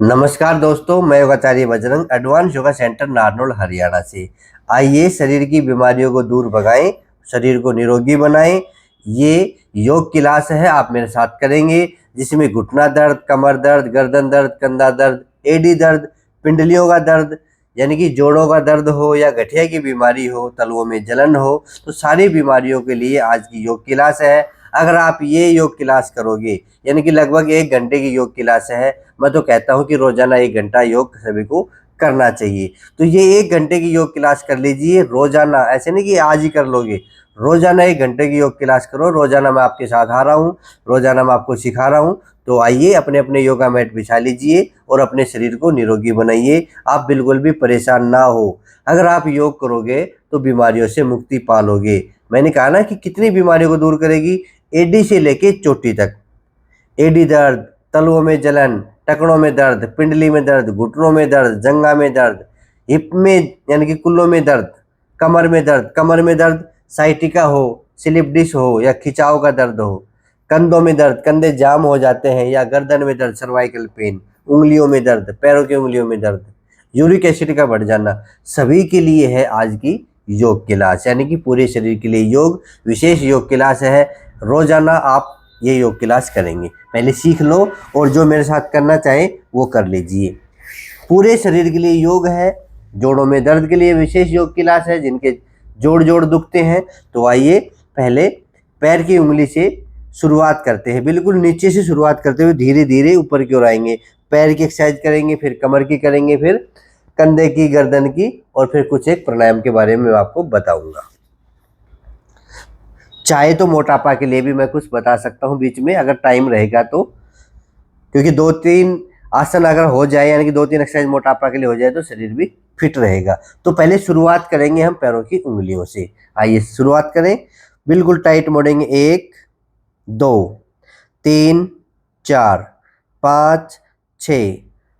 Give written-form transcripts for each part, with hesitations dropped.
नमस्कार दोस्तों, मैं योगाचार्य बजरंग एडवांस योगा सेंटर नारनौल हरियाणा से। आइए शरीर की बीमारियों को दूर भगाएं, शरीर को निरोगी बनाएं। ये योग क्लास है, आप मेरे साथ करेंगे, जिसमें घुटना दर्द, कमर दर्द, गर्दन दर्द, कंधा दर्द, एडी दर्द, पिंडलियों का दर्द यानी कि जोड़ों का दर्द हो या गठिया की बीमारी हो, तलुओं में जलन हो, तो सारी बीमारियों के लिए आज की योग क्लास है। अगर आप ये योग क्लास करोगे, यानी कि लगभग 1 घंटे की योग क्लास है, मैं तो कहता हूँ कि रोजाना 1 घंटा योग सभी को करना चाहिए। तो ये 1 घंटे की योग क्लास कर लीजिए रोजाना, ऐसे नहीं कि आज ही कर लोगे। रोजाना 1 घंटे की योग क्लास करो, रोजाना मैं आपके साथ आ रहा हूँ, रोजाना मैं आपको सिखा रहा हूँ। तो आइए अपने अपने योगा मैट बिछा लीजिए और अपने शरीर को निरोगी बनाइए। आप बिल्कुल भी परेशान ना हो। अगर आप योग करोगे तो बीमारियों से मुक्ति पालोगे। मैंने कहा ना कि कितनी बीमारियों को दूर करेगी, एडी से लेके चोटी तक। एडी दर्द, तलुओं में जलन, टखनों में दर्द, पिंडली में दर्द, घुटनों में दर्द, जंघा में दर्द, हिप में यानी कि कुल्लों में दर्द, कमर में दर्द, साइटिका हो, स्लिप डिस्क हो या खिंचाव का दर्द हो, कंधों में दर्द, कंधे जाम हो जाते हैं या गर्दन में दर्द, सर्वाइकल पेन, उंगलियों में दर्द, पैरों की उंगलियों में दर्द, यूरिक एसिड का बढ़ जाना, सभी के लिए है आज की योग क्लास, यानी कि पूरे शरीर के लिए योग, विशेष योग क्लास है। रोजाना आप ये योग क्लास करेंगे, पहले सीख लो और जो मेरे साथ करना चाहे वो कर लीजिए। पूरे शरीर के लिए योग है। जोड़ों में दर्द के लिए विशेष योग क्लास है, जिनके जोड़ दुखते हैं तो आइए पहले पैर की उंगली से शुरुआत करते हैं। बिल्कुल नीचे से शुरुआत करते हुए धीरे धीरे ऊपर की ओर आएंगे। पैर की एक्सरसाइज करेंगे, फिर कमर की करेंगे, फिर कंधे की, गर्दन की, और फिर कुछ एक प्राणायाम के बारे में मैं आपको बताऊंगा। चाहे तो मोटापा के लिए भी मैं कुछ बता सकता हूँ बीच में, अगर टाइम रहेगा तो, क्योंकि 2-3 आसन अगर हो जाए, यानी कि 2-3 एक्सरसाइज मोटापा के लिए हो जाए तो शरीर भी फिट रहेगा। तो पहले शुरुआत करेंगे हम पैरों की उंगलियों से। आइए शुरुआत करें। बिल्कुल टाइट मोड़ेंगे। 1 2 3 4 5 6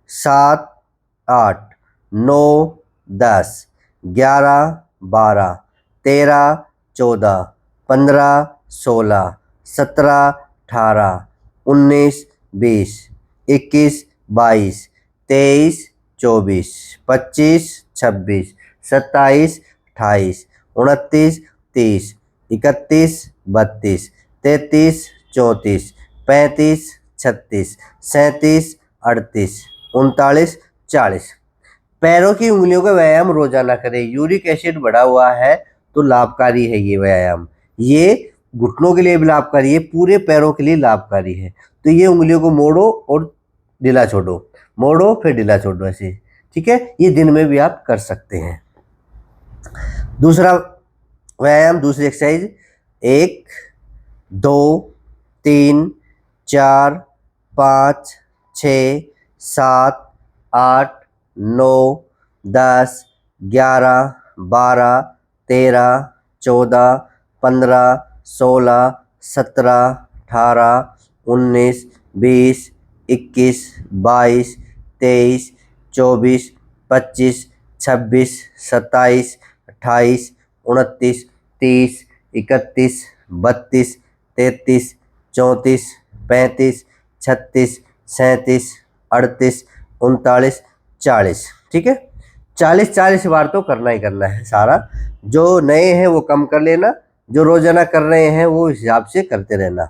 7 8 9 10 11 12 13 14 15 16 17 18 19 20 21 22 23 24 25 26 27 28 29 30 31 32 33 34 35 36 37 38 39 40। पैरों की उंगलियों का व्यायाम रोजाना करें। यूरिक एसिड बढ़ा हुआ है तो लाभकारी है ये व्यायाम। ये घुटनों के लिए भी लाभकारी है, पूरे पैरों के लिए लाभकारी है। तो ये उंगलियों को मोड़ो और ढीला छोड़ो, मोड़ो फिर ढीला छोड़ो, ऐसे। ठीक है, ये दिन में भी आप कर सकते हैं। दूसरा व्यायाम, दूसरी एक्सरसाइज। 1 2 3 4 5 6 7 8 9 10 11 12 13 14 15 16 17 18 19 20 21 22 23 24 25 26 27 28 29 30 31 32 33 34 35 36 37 38 39 40। ठीक है, 40 बार तो करना ही करना है सारा। जो नए हैं वो कम कर लेना, जो रोजाना कर रहे हैं वो हिसाब से करते रहना।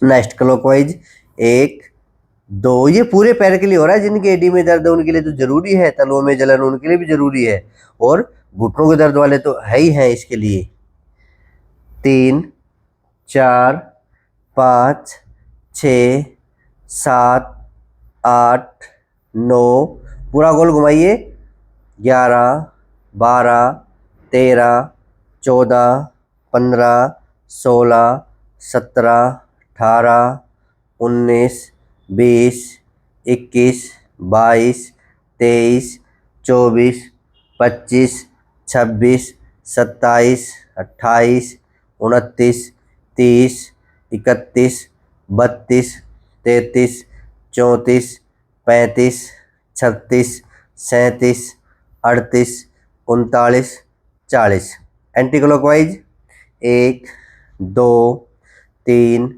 Next clockwise. 1 2, ये पूरे पैर के लिए हो रहा है। जिनके एडी में दर्द है उनके लिए तो जरूरी है, तलुओं में जलन उनके लिए भी जरूरी है, और घुटनों के दर्द वाले तो है ही है इसके लिए। 3 4 5 6 7 8 9, पूरा गोल घुमाइए। 11 12 13 14 15 16 17 18 19 20 21 22 23 24 25 26 27 28 29 30 31 32 33 34 35 36 37 38 39 40। Anti clockwise. 1 2 3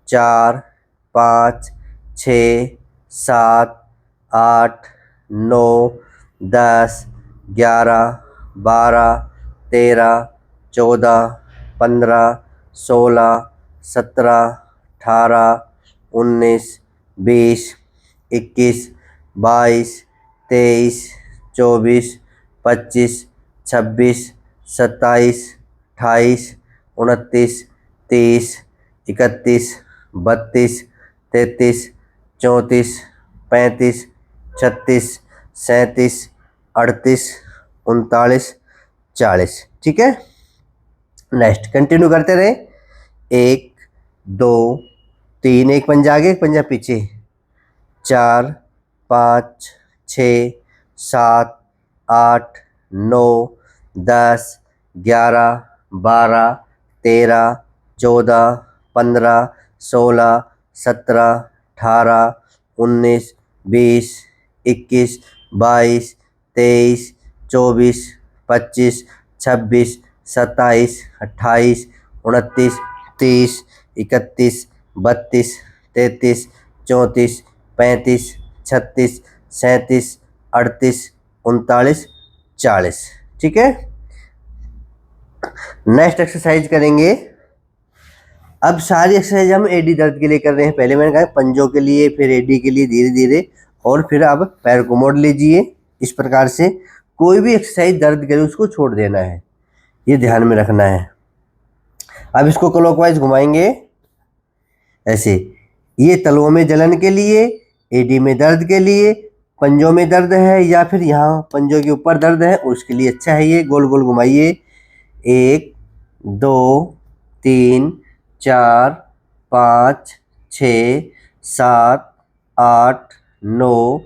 4 5 6 7 8, 9, 10, 11, 12, 13, 14, 15, 16, 17, 18, 19, 20, 21, 22, 23, 24, 25, 26, 27, 28, 29, 30, 31, 32, 33, 34, 35, 36, 37, 38, 39, 40। ठीक है, नेक्स्ट कंटिन्यू करते रहे। 1, 2, 3, एक पंजा आगे एक पंजा पीछे, 4, 5, 6, 7, 8, 9, 10, 11, 12, 13, 14, 15, 16, 17, 18, 19, 20, 21, 22, 23, 24, 25, 26, 27, 28, 29, 30, 31, 32, 33, 34, 35, 36, 37, 38, 39, 40। ठीक है, नेक्स्ट एक्सरसाइज करेंगे। अब सारी एक्सरसाइज हम एडी दर्द के लिए कर रहे हैं। पहले मैंने कहा पंजों के लिए, फिर एडी के लिए धीरे धीरे, और फिर अब पैर को मोड़ लीजिए। इस प्रकार से कोई भी एक्सरसाइज दर्द करे उसको छोड़ देना है, ये ध्यान में रखना है। अब इसको क्लॉकवाइज घुमाएंगे ऐसे। ये तलवों में जलन के लिए, एडी में दर्द के लिए, पंजों में दर्द है या फिर यहाँ पंजों के ऊपर दर्द है उसके लिए अच्छा है। ये गोल गोल घुमाइए। 1, 2, 3, 4, 5, 6, 7, 8, 9,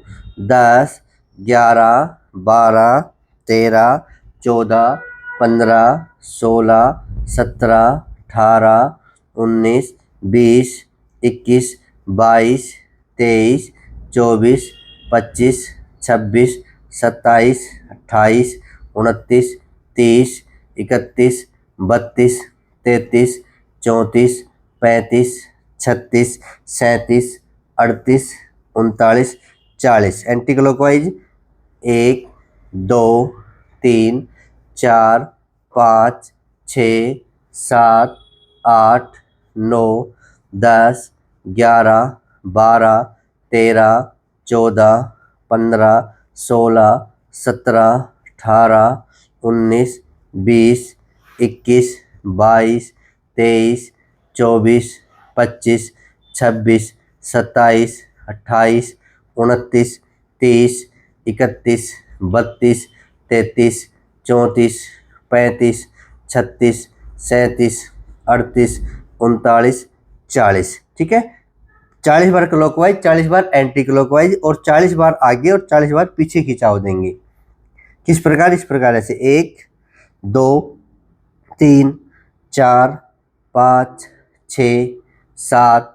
10, 11, 12, 13, 14, 15, 16, 17, 18, 19, 20, 21, 22, 23, 24, 25, 26, 27, 28, 29, 30, 31, 32, 33, 34, 35, 36, 37, 38, 39, 40। Anti clockwise 1, 2, 3, 4, 5, 6, 7, 8, 9, 10, 11, 12, 13, 14, 15, 16, 17, 18, 19, 20, 21, 22, 23, 24, 25, 26, 27, 28, 29, 30, 31, 32, 33, 34, 35, 36, 37, 38, 39, 40। ठीक है, 40 बार क्लॉकवाइज, 40 बार एंटी क्लॉकवाइज, और 40 बार आगे और 40 बार पीछे खिंचाव देंगे। किस प्रकार? इस प्रकार ऐसे 1, 2, 3, 4, 5, 6, 7,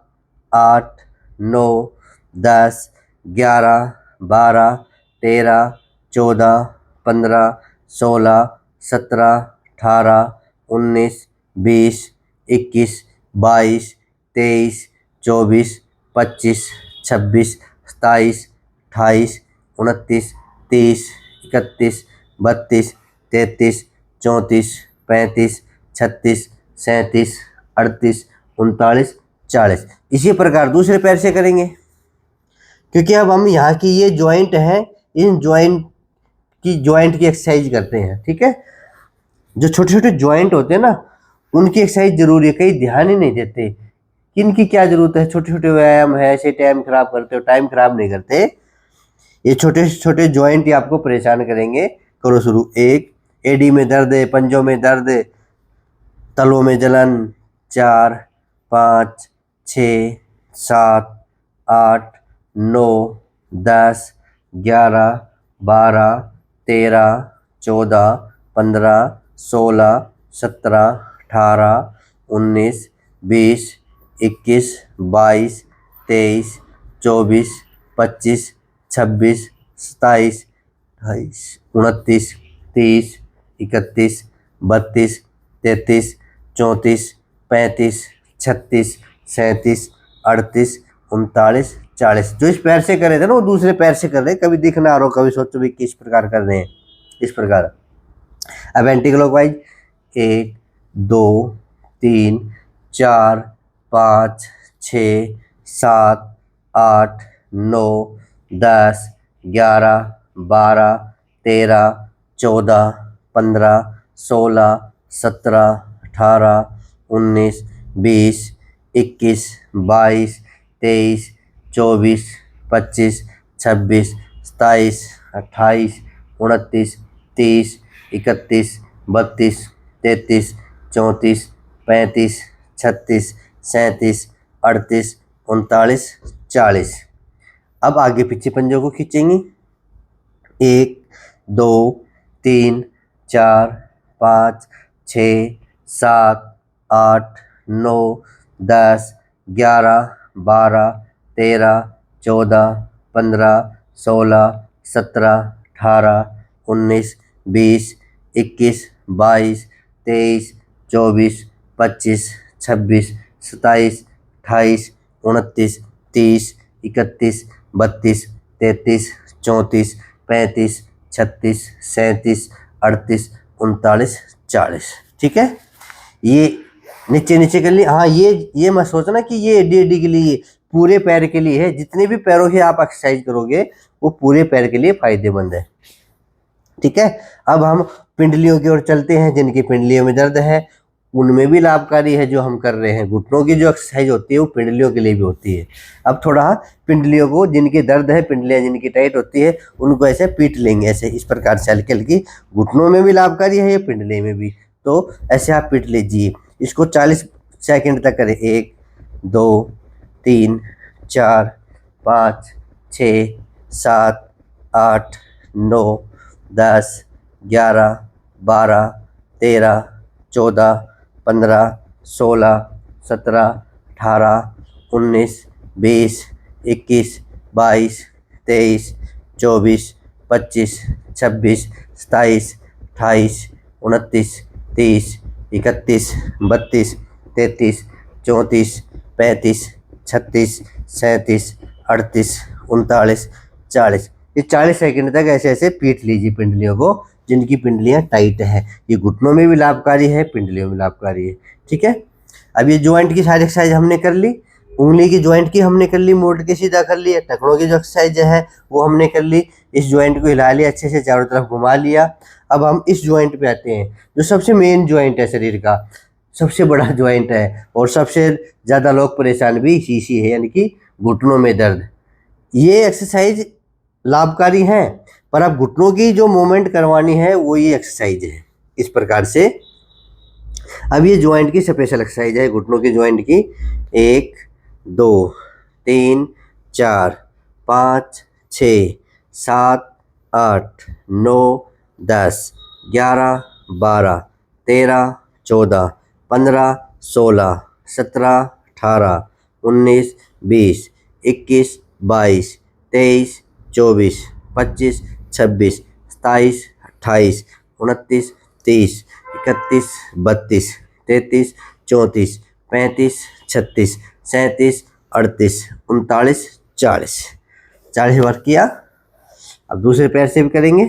8, 9, 10, 11, 12, 13, 14, 15, 16, 17, 18, 19, 20, 21, 22, 23, 24, 25, 26, 27, 28, 29, 30, 31, 32, 33, 34, 35, 36, 37, 38, 39, 40। इसी प्रकार दूसरे पैर से करेंगे, क्योंकि अब हम यहाँ की ये जॉइंट है, इन जॉइंट की एक्सरसाइज करते हैं। ठीक है, जो छोटे छोटे जॉइंट होते हैं ना, उनकी एक्सरसाइज जरूरी है। कई ध्यान ही नहीं देते कि इनकी क्या जरूरत है। छोटे छोटे व्यायाम है, ऐसे टाइम खराब करते हो, टाइम खराब नहीं करते। ये छोटे छोटे जॉइंट ही आपको परेशान करेंगे। करो शुरू। 1, एडी में दर्द है, पंजों में दर्द है, तलों में जलन। 4, 5, 6, 7, 8, 9, 10, 11, 12, 13, 14, 15, 16, 17, 18, 19, 20, 21, 22, 23, 24, 25, 26, 27, 28, 29, 30, 31, 32, 33, 34, 35, 36, 37, 38, 39, 40। जो इस पैर से कर रहे थे ना वो दूसरे पैर से कर रहे हैं, कभी दिख ना रहो, कभी सोचो भी किस प्रकार कर रहे हैं, इस प्रकार। अब एंटी क्लॉकवाइज 1 2 3 4 5 6 7 8 9 10 11 12 13 14 15 16 17 18 19 20 21 22 23 24 25 26 27 28 29 30 31 32 33 34 35 36 37 38 39 40। अब आगे पीछे पंजों को खींचेंगे। 1 2 3 4 5 6 7 8 9 10 11 12 13 14 15 16 17 18 19 20 21 22 23 24 25 26 27 28 29 30 31 32 33 34 35 36 37 38 39 40। ठीक है, ये नीचे नीचे कर ली। हाँ, ये मत सोचना कि ये एडी एडी के लिए, पूरे पैर के लिए है। जितने भी पैरों की आप एक्सरसाइज करोगे वो पूरे पैर के लिए फायदेमंद है। ठीक है, अब हम पिंडलियों की ओर चलते हैं। जिनकी पिंडलियों में दर्द है उनमें भी लाभकारी है जो हम कर रहे हैं। घुटनों की जो एक्सरसाइज होती है वो पिंडलियों के लिए भी होती है। अब थोड़ा पिंडलियों को, जिनके दर्द है, पिंडलियां जिनकी टाइट होती है, उनको ऐसे पीट लेंगे, ऐसे इस प्रकार से हल्की हल्की। घुटनों में भी लाभकारी है ये, पिंडली में भी। तो ऐसे आप पीट लीजिए। इसको 40 सेकंड तक करें। 1 2 3 4 5 6 7 8 9 10 11 12 13 14 15 16 17 18 19 20 21 22 23 24 25 26 27 28 29 30 31 32 33 34 35 36 37 38 39 40। ये 40 सेकंड तक ऐसे ऐसे पीट लीजिए पिंडलियों को, जिनकी पिंडलियां टाइट है। ये घुटनों में भी लाभकारी है, पिंडलियों में लाभकारी है। ठीक है, अब ये ज्वाइंट की सारी एक्सरसाइज हमने कर ली। उंगली की ज्वाइंट की हमने कर ली, मोड़ के सीधा कर लिया। टखनों की जो एक्सरसाइज है वो हमने कर ली। इस ज्वाइंट को हिला लिया, अच्छे से चारों तरफ घुमा लिया। अब हम इस ज्वाइंट पे आते हैं, जो सबसे मेन ज्वाइंट है शरीर का, सबसे बड़ा ज्वाइंट है, और सबसे ज़्यादा लोग परेशान भी इसी से है, यानी कि घुटनों में दर्द। ये एक्सरसाइज लाभकारी हैं, पर अब घुटनों की जो मूवमेंट करवानी है वो ये एक्सरसाइज है, इस प्रकार से। अब ये ज्वाइंट की स्पेशल एक्सरसाइज है, घुटनों की ज्वाइंट की। 1 2 3 4 5 6 7 8 9 10 11 12 13 14 15 16 17 18 19 20 21 22 23 24 25 26 27 28 29 30 31 32 33 34 35 36 37 38 39 40। 40 बार किया। अब दूसरे पैर से भी करेंगे।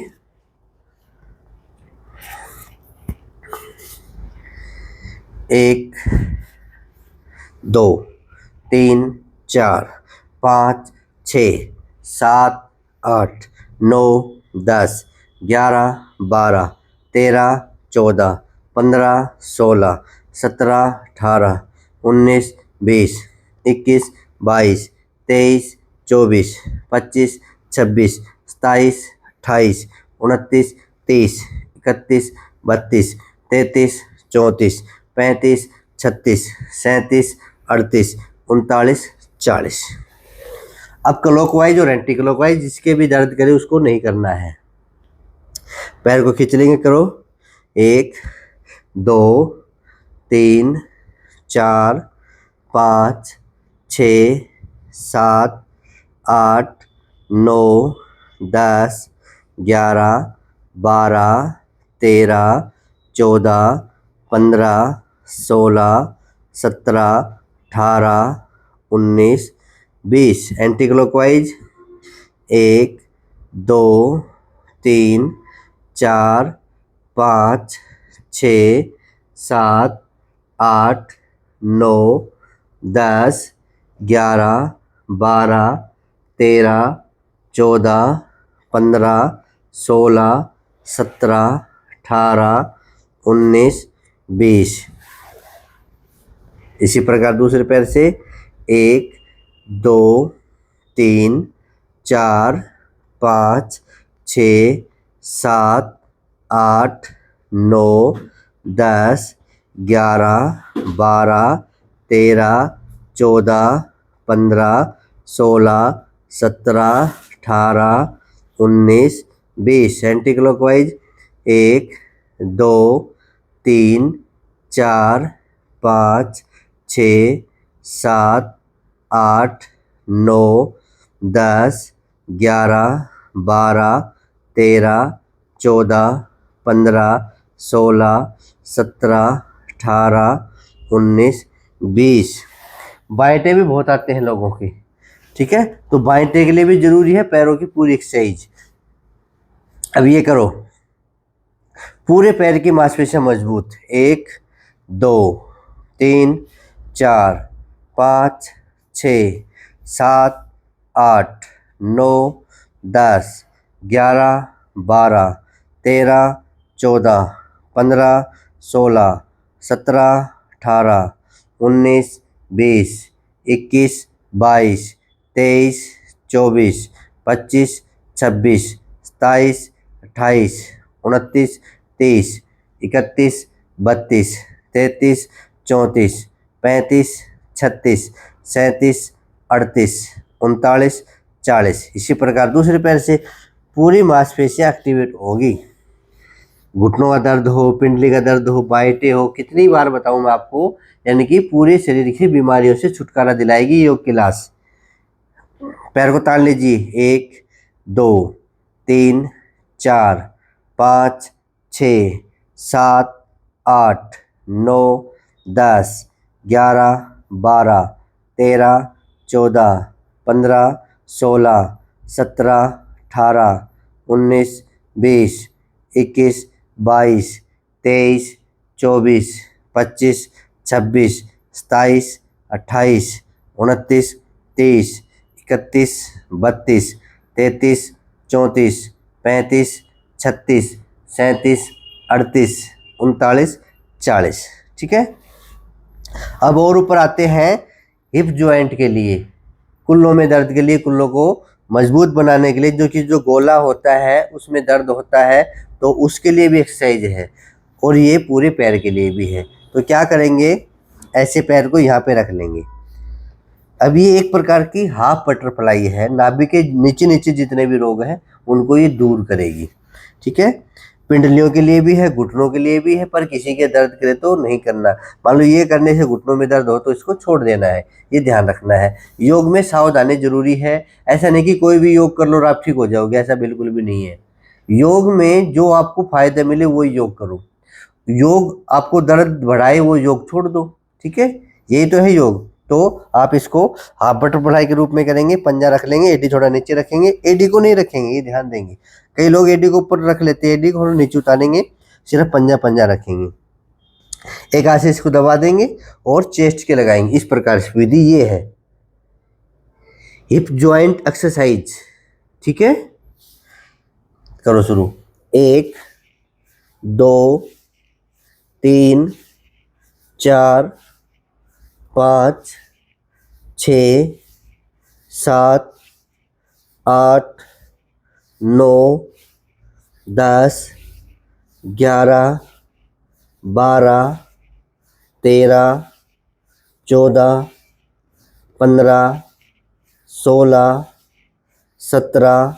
1 2 3 4 5 6 7 8 9 10 11 12 13 14 15 16 17 18 19 20 21 22 23 24 25 26 27 28 29 30 31 32 33 34 35 36 37 38 39 40। अब क्लॉकवाइज और एंटी क्लॉकवाइज, जिसके भी दर्द करे उसको नहीं करना है। पैर को खींच लेंगे, करो। 1 2 3 4 5 6 7 8 9 10 11 12 13 14 15 16 17 18 19 20 एंटी क्लॉकवाइज 1 2 3 4 5 6 7 8 9 10 11 12 13 14 15 16 17 18 19 20। इसी प्रकार दूसरे पैर से 1 2 3 4 5 6 7 8 9 10 11 12 13 14 15 16 17 18 19 20 एंटी क्लॉकवाइज 1 2 3 4 5 6 7 8 9 10 11 12 13 14 15 16 17 18 19 20। बाएं भी बहुत आते हैं लोगों के, ठीक है। तो बाएं के लिए भी जरूरी है पैरों की पूरी एक्सरसाइज। अब ये करो, पूरे पैर की मांसपेशियां मजबूत। 1 2 3 4 5 6 7 8 9 10 11 12 13 14 15 16 17 18 19 20 21 22 23 24 25 26 27 28 29 30 31 32 33 34 35 36 37 38 39 40। इसी प्रकार दूसरे पैर से पूरी मांसपेशियां एक्टिवेट होगी। घुटनों का दर्द हो, पिंडली का दर्द हो, बाइटे हो, कितनी बार बताऊं मैं आपको, यानी कि पूरे शरीर की बीमारियों से छुटकारा दिलाएगी योग क्लास। पैर को तान लीजिए। 1 2 3 4 5 6 7 8 9 10 11 12 13 14 15 16 17 18 19 20 21 22 23 24 25 26 27 28 29 30 31 32 33 34 35 36 37 38 39 40। ठीक है। अब और ऊपर आते हैं हिप जॉइंट के लिए, कुल्लों में दर्द के लिए, कुल्लों को मजबूत बनाने के लिए। जो गोला होता है उसमें दर्द होता है, तो उसके लिए भी एक्सरसाइज है, और ये पूरे पैर के लिए भी है। तो क्या करेंगे, ऐसे पैर को यहाँ पे रख लेंगे। अब ये एक प्रकार की हाफ बटरफ्लाई है, नाभि के नीचे नीचे जितने भी रोग हैं उनको ये दूर करेगी। ठीक है। पिंडलियों के लिए भी है, घुटनों के लिए भी है, पर किसी के दर्द करे तो नहीं करना। मान लो ये करने से घुटनों में दर्द हो तो इसको छोड़ देना है, ये ध्यान रखना है। योग में सावधानी जरूरी है। ऐसा नहीं कि कोई भी योग कर लो और आप ठीक हो जाओगे, ऐसा बिल्कुल भी नहीं है। योग में जो आपको फायदा मिले वो योग करो। योग आपको दर्द बढ़ाए वो योग छोड़ दो। ठीक है, यही तो है योग। तो आप इसको हाफ बटरफ्लाई के रूप में करेंगे। पंजा रख लेंगे, एडी थोड़ा नीचे रखेंगे, एडी को नहीं रखेंगे, ये ध्यान देंगे। कई लोग एडी को ऊपर रख लेते हैं, एडी को नीचे उतारेंगे, सिर्फ पंजा पंजा रखेंगे। एक हाथ से इसको दबा देंगे और चेस्ट के लगाएंगे। इस प्रकार से विधि ये है हिप जॉइंट एक्सरसाइज। ठीक है, करो शुरू। 1 2 3 4 5 6 7 8 9 10 11 12 13 14 15 16 17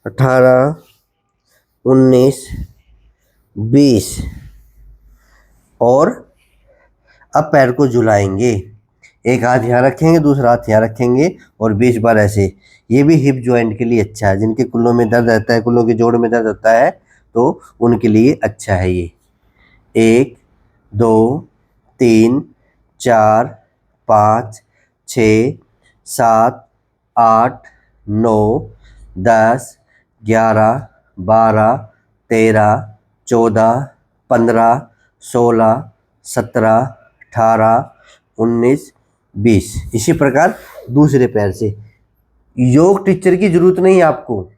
18 19 20। और अब पैर को झुलाएंगे। एक हाथ यहाँ रखेंगे, दूसरा हाथ यहाँ रखेंगे और 20 बार ऐसे। ये भी हिप जॉइंट के लिए अच्छा है। जिनके कुल्लों में दर्द रहता है, कुल्लों के जोड़ में दर्द होता है, तो उनके लिए अच्छा है ये। 1 2 3 4 5 6 7, 8, 9, 10, 11, 12, 13, 14, 15, 16, 17, 18, 19, 20। इसी प्रकार दूसरे पैर से। योग टीचर की जरूरत नहीं आपको,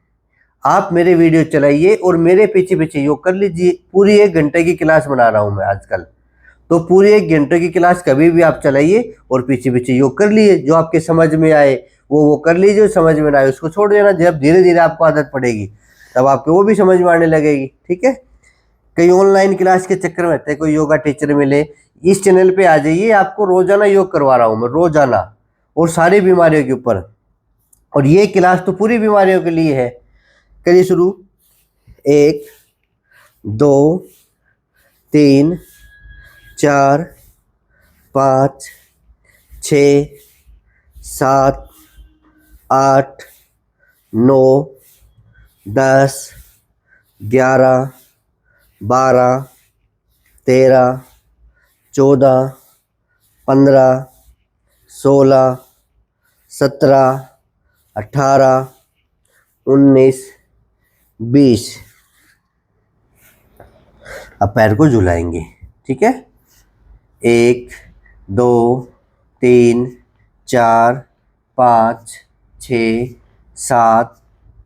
आप मेरे वीडियो चलाइए और मेरे पीछे पीछे योग कर लीजिए। पूरी 1 घंटे की क्लास बना रहा हूं मैं आजकल, तो पूरी 1 घंटे की क्लास कभी भी आप चलाइए और पीछे पीछे योग कर लिए। जो आपके समझ में आए वो कर लीजिए, समझ में ना आए उसको छोड़ देना। जब धीरे धीरे आपको आदत पड़ेगी तब आपको वो भी समझ में आने लगेगी। ठीक है। कई ऑनलाइन क्लास के चक्कर में रहते हैं, कोई योगा टीचर मिले, इस चैनल पे आ जाइए। आपको रोजाना योग करवा रहा हूँ मैं, रोजाना, और सारी बीमारियों के ऊपर। और ये क्लास तो पूरी बीमारियों के लिए है। करिए शुरू। 1, 2, 3, 4, 5, 6, 7, 8, 9, 10, 11, 12, 13, 14, 15, 16, 17, 18, 19, 20। अब पैर को झुलाएंगे। ठीक है। 1, 2, 3, 4, 5, 6, 7,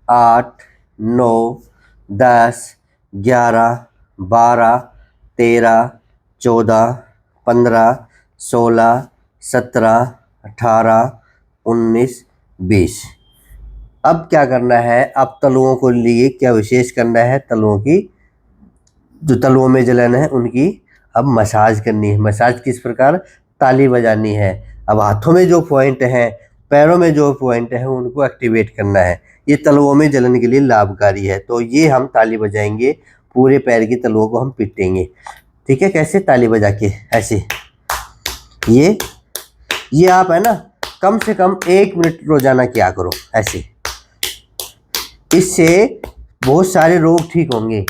8, 9, 10, 11, 12, 13, 14, 15, 16, 17, 18, 19, 20। अब क्या करना है, अब तलुओं को लिए क्या विशेष करना है, तलुओं की जो तलुओं में जलन है उनकी अब मसाज करनी है। मसाज किस प्रकार, ताली बजानी है। अब हाथों में जो पॉइंट हैं, पैरों में जो पॉइंट हैं उनको एक्टिवेट करना है। ये तलुओं में जलन के लिए लाभकारी है। तो ये हम ताली बजाएंगे, पूरे पैर की तलुओं को हम पीटेंगे। ठीक है। कैसे, ताली बजा के ऐसे। ये आप है ना कम से कम 1 मिनट रोजाना किया करो ऐसे। इससे बहुत सारे रोग ठीक होंगे।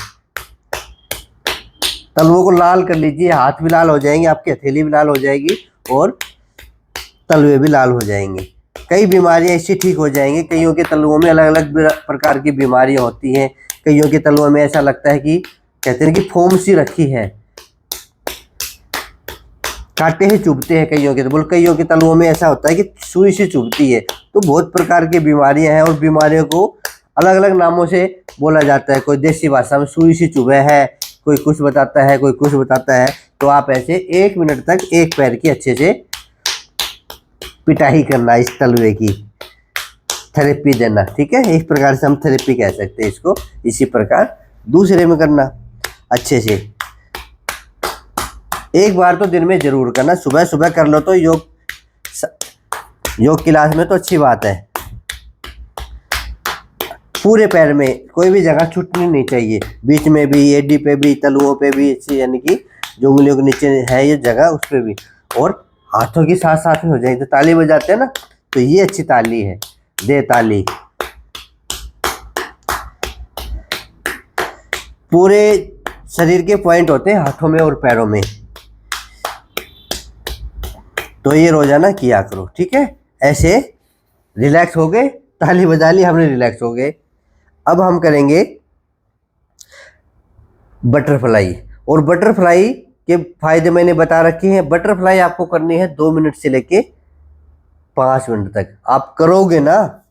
तलुओं को लाल कर लीजिए, हाथ भी लाल हो जाएंगे, आपकी हथेली भी लाल हो जाएगी और तलुए भी लाल हो जाएंगे। कई बीमारियां इससे ठीक हो जाएंगी। कईयों के तलुओं में अलग अलग प्रकार की बीमारियां होती हैं। कईयों के तलुओं में ऐसा लगता है कि कहते हैं कि फोम सी रखी है, कांटे ही चुभते हैं कईयों के। तो बोल कईयों के तलुओं में ऐसा होता है कि सुई से चुभती है। तो बहुत प्रकार की बीमारियां हैं और बीमारियों को अलग अलग नामों से बोला जाता है। कोई देसी भाषा में सुई से चुभे है, कोई कुछ बताता है, कोई कुछ बताता है। तो आप ऐसे 1 मिनट तक एक पैर की अच्छे से पिटाई करना, इस तलवे की थेरेपी देना। ठीक है। इस प्रकार से हम थेरेपी कह सकते हैं इसको। इसी प्रकार दूसरे में करना अच्छे से। एक बार तो दिन में जरूर करना, सुबह सुबह कर लो तो योग क्लास में तो अच्छी बात है। पूरे पैर में कोई भी जगह छूटनी नहीं चाहिए, बीच में भी, एडी पे भी, तलुओं पे भी, यानी कि जो उंगलियों के नीचे है ये जगह उस पे भी। और हाथों की साथ साथ में हो जाएगी। तो ताली बजाते हैं ना, तो ये अच्छी ताली है, दे ताली। पूरे शरीर के पॉइंट होते हैं हाथों में और पैरों में। तो ये रोजाना किया करो। ठीक है। ऐसे रिलैक्स हो गए, ताली बजा ली हमने, रिलैक्स हो गए। अब हम करेंगे बटरफ्लाई। और बटरफ्लाई के फायदे मैंने बता रखे हैं। बटरफ्लाई आपको करनी है 2 मिनट से लेके 5 मिनट तक। आप करोगे ना,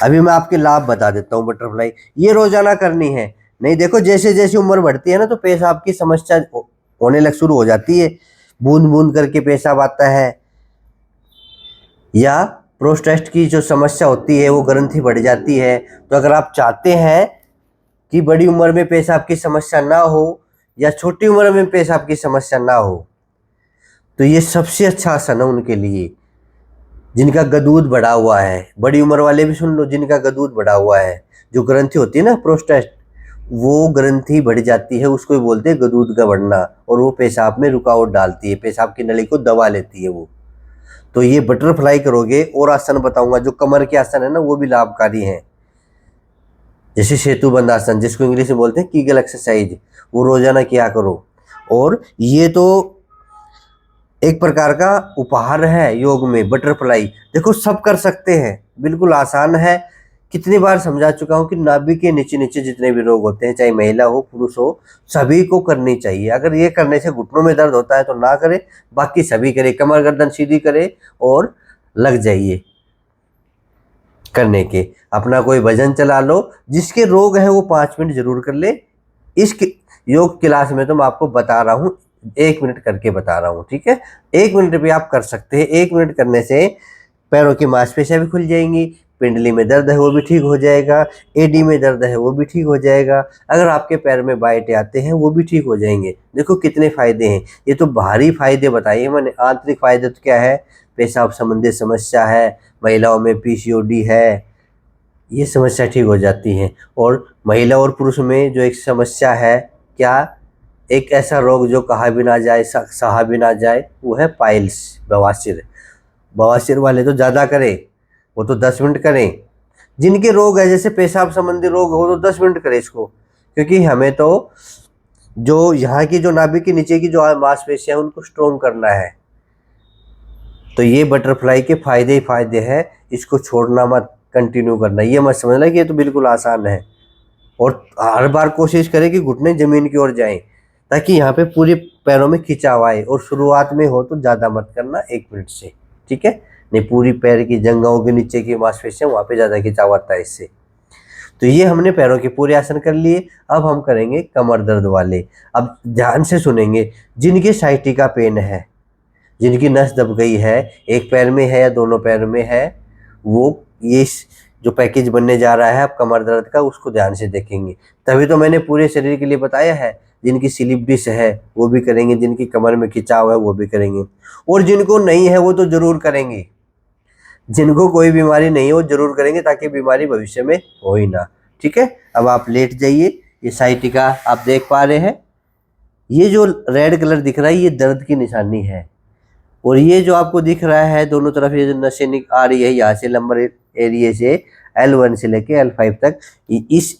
अभी मैं आपके लाभ बता देता हूँ। बटरफ्लाई ये रोजाना करनी है। नहीं देखो, जैसे जैसे उम्र बढ़ती है ना तो पेशाब की समस्या होने लग शुरू हो जाती है। बूंद बूंद करके पेशाब आता है, या प्रोस्टेट की जो समस्या होती है वो ग्रंथि बढ़ जाती है। तो अगर आप चाहते हैं कि बड़ी उम्र में पेशाब की समस्या ना हो या छोटी उम्र में पेशाब की समस्या ना हो, तो ये सबसे अच्छा आसन है उनके लिए जिनका गदूद बढ़ा हुआ है। बड़ी उम्र वाले भी सुन लो, जिनका गदूद बढ़ा हुआ है। जो ग्रंथि होती है ना प्रोस्टेट, वो ग्रंथि बढ़ जाती है, उसको बोलते हैं गदूद का बढ़ना, और वो पेशाब में रुकावट डालती है, पेशाब की नली को दबा लेती है वो। तो ये बटरफ्लाई करोगे। और आसन बताऊंगा, जो कमर के आसन है ना वो भी लाभकारी हैं। जैसे सेतुबंध आसन, जिसको इंग्लिश में बोलते हैं कीगल एक्सरसाइज, वो रोजाना किया करो। और ये तो एक प्रकार का उपहार है योग में बटरफ्लाई। देखो सब कर सकते हैं, बिल्कुल आसान है। कितनी बार समझा चुका हूँ कि नाभि के नीचे नीचे जितने भी रोग होते हैं, चाहे महिला हो पुरुष हो, सभी को करनी चाहिए। अगर ये करने से घुटनों में दर्द होता है तो ना करे, बाकी सभी करे। कमर गर्दन सीधी करे और लग जाइए करने के। अपना कोई भजन चला लो, जिसके रोग है वो 5 मिनट जरूर कर ले। इस योग क्लास में तो मैं आपको बता रहा हूँ, 1 मिनट करके बता रहा हूँ, ठीक है। 1 मिनट भी आप कर सकते हैं। 1 मिनट करने से पैरों की मांसपेशियां भी खुल जाएंगी, पिंडली में दर्द है वो भी ठीक हो जाएगा, एडी में दर्द है वो भी ठीक हो जाएगा, अगर आपके पैर में बाइट आते हैं वो भी ठीक हो जाएंगे। देखो कितने फायदे हैं। ये तो बाहरी फायदे बताइए मैंने, आंतरिक फायदे तो क्या है, पेशाब संबंधी समस्या है, महिलाओं में पीसीओडी है, ये समस्या ठीक हो जाती है। और महिला और पुरुष में जो एक समस्या है, क्या, एक ऐसा रोग जो कहा भी ना जाए सहा भी ना जाए, वो है पाइल्स, बवासीर। बवासीर वाले तो ज़्यादा करें, वो तो 10 मिनट करें। जिनके रोग है जैसे पेशाब संबंधी रोग हो तो 10 मिनट करें इसको, क्योंकि हमें तो जो यहाँ की जो नाभि के नीचे की जो मांसपेशियां उनको स्ट्रोंग करना है। तो ये बटरफ्लाई के फायदे ही फायदे हैं, इसको छोड़ना मत, कंटिन्यू करना। ये मत समझना कि ये तो बिल्कुल आसान है। और हर बार कोशिश करें कि घुटने जमीन की ओर जाएं, ताकि यहाँ पे पूरे पैरों में खिंचाव आए। और शुरुआत में हो तो ज़्यादा मत करना, 1 मिनट से, ठीक है। नहीं, पूरी पैर की जंघों के नीचे की मांसपेशियां वहाँ पे ज़्यादा खिंचाव आता है इससे। तो ये हमने पैरों के पूरे आसन कर लिए। अब हम करेंगे कमर दर्द वाले। अब ध्यान से सुनेंगे। जिनके साइटिका पेन है, जिनकी नस दब गई है, एक पैर में है या दोनों पैर में है, वो ये जो पैकेज बनने जा रहा है अब कमर दर्द का, उसको ध्यान से देखेंगे। तभी तो मैंने पूरे शरीर के लिए बताया है। जिनकी स्लिप डिस्क है वो भी करेंगे, जिनकी कमर में खिंचाव है वो भी करेंगे, और जिनको नहीं है वो तो जरूर करेंगे। जिनको कोई बीमारी नहीं है वो जरूर करेंगे, ताकि बीमारी भविष्य में हो ही ना, ठीक है। अब आप लेट जाइए। ये साइटिका आप देख पा रहे हैं, ये जो रेड कलर दिख रहा है ये दर्द की निशानी है। और ये जो आपको दिख रहा है दोनों तरफ, ये जो नसें आ रही है यहाँ से लंबर एरिया से L1 से लेके L5 तक, इस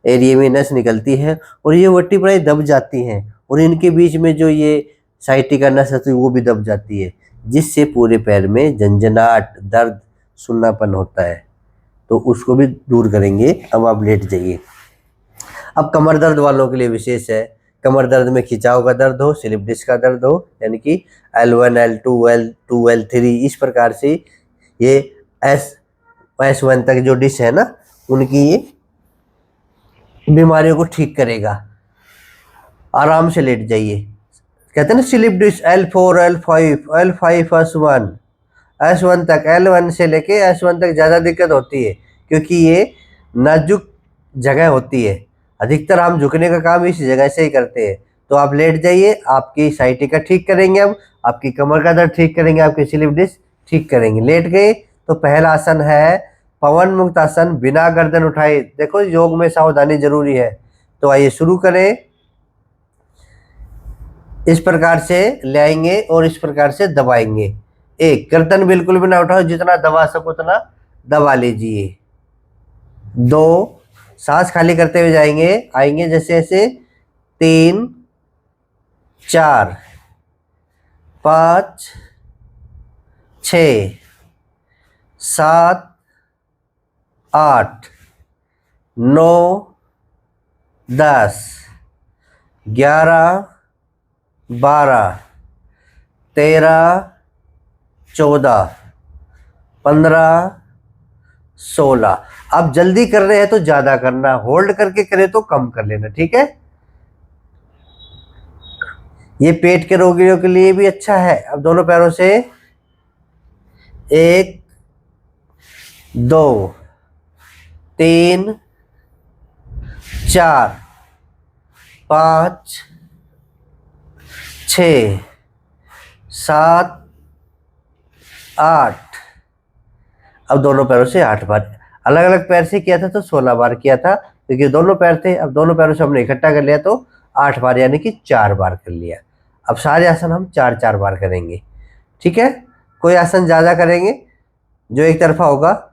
एरिया में नस निकलती है और ये वर्टिब्राई दब जाती हैं, और इनके बीच में जो ये साइटिका नस होती है वो भी दब जाती है, जिससे पूरे पैर में झंझनाहट, दर्द, सुन्नापन होता है। तो उसको भी दूर करेंगे। अब आप लेट जाइए। अब कमर दर्द वालों के लिए विशेष है। कमर दर्द में खिंचाव का दर्द हो, स्लिप डिस्क का दर्द हो, यानी कि L1, L2, L2, L3, इस प्रकार से ये S1 तक जो डिस्क है ना, उनकी ये बीमारियों को ठीक करेगा। आराम से लेट जाइए। कहते हैं ना slip disc L4, L5, S1, S1 तक, L1 से लेके S1 तक ज़्यादा दिक्कत होती है, क्योंकि ये नाजुक जगह होती है। अधिकतर हम झुकने का काम इस जगह से ही करते हैं। तो आप लेट जाइए, आपकी साइटिका ठीक करेंगे। अब आपकी कमर का दर्द ठीक करेंगे, आपकी स्लिप डिस्क ठीक करेंगे। लेट गए तो पहला आसन है पवन मुक्त आसन, बिना गर्दन उठाए। देखो योग में सावधानी जरूरी है। तो आइए शुरू करें। इस प्रकार से ले आएंगे और इस प्रकार से दबाएंगे। एक, गर्दन बिल्कुल भी ना उठाओ, जितना दबा सको उतना दबा लीजिए। 2, सांस खाली करते हुए जाएंगे, आएंगे जैसे ऐसे। 3, 4, 5, 6, 7, 8, 9, 10, 11, 12, 13, 14, 15, 16। अब जल्दी कर रहे हैं तो ज्यादा करना, होल्ड करके करें तो कम कर लेना, ठीक है। ये पेट के रोगियों के लिए भी अच्छा है। अब दोनों पैरों से 1, 2, 3, 4, 5, 6, 7, 8। अब दोनों पैरों से 8 बार। अलग अलग पैर से किया था तो 16 बार किया था, क्योंकि दोनों पैर थे। अब दोनों पैरों से हमने इकट्ठा कर लिया तो 8 बार, यानी कि 4 बार कर लिया। अब सारे आसन हम 4-4 बार करेंगे, ठीक है। कोई आसन ज़्यादा करेंगे जो एक तरफा होगा।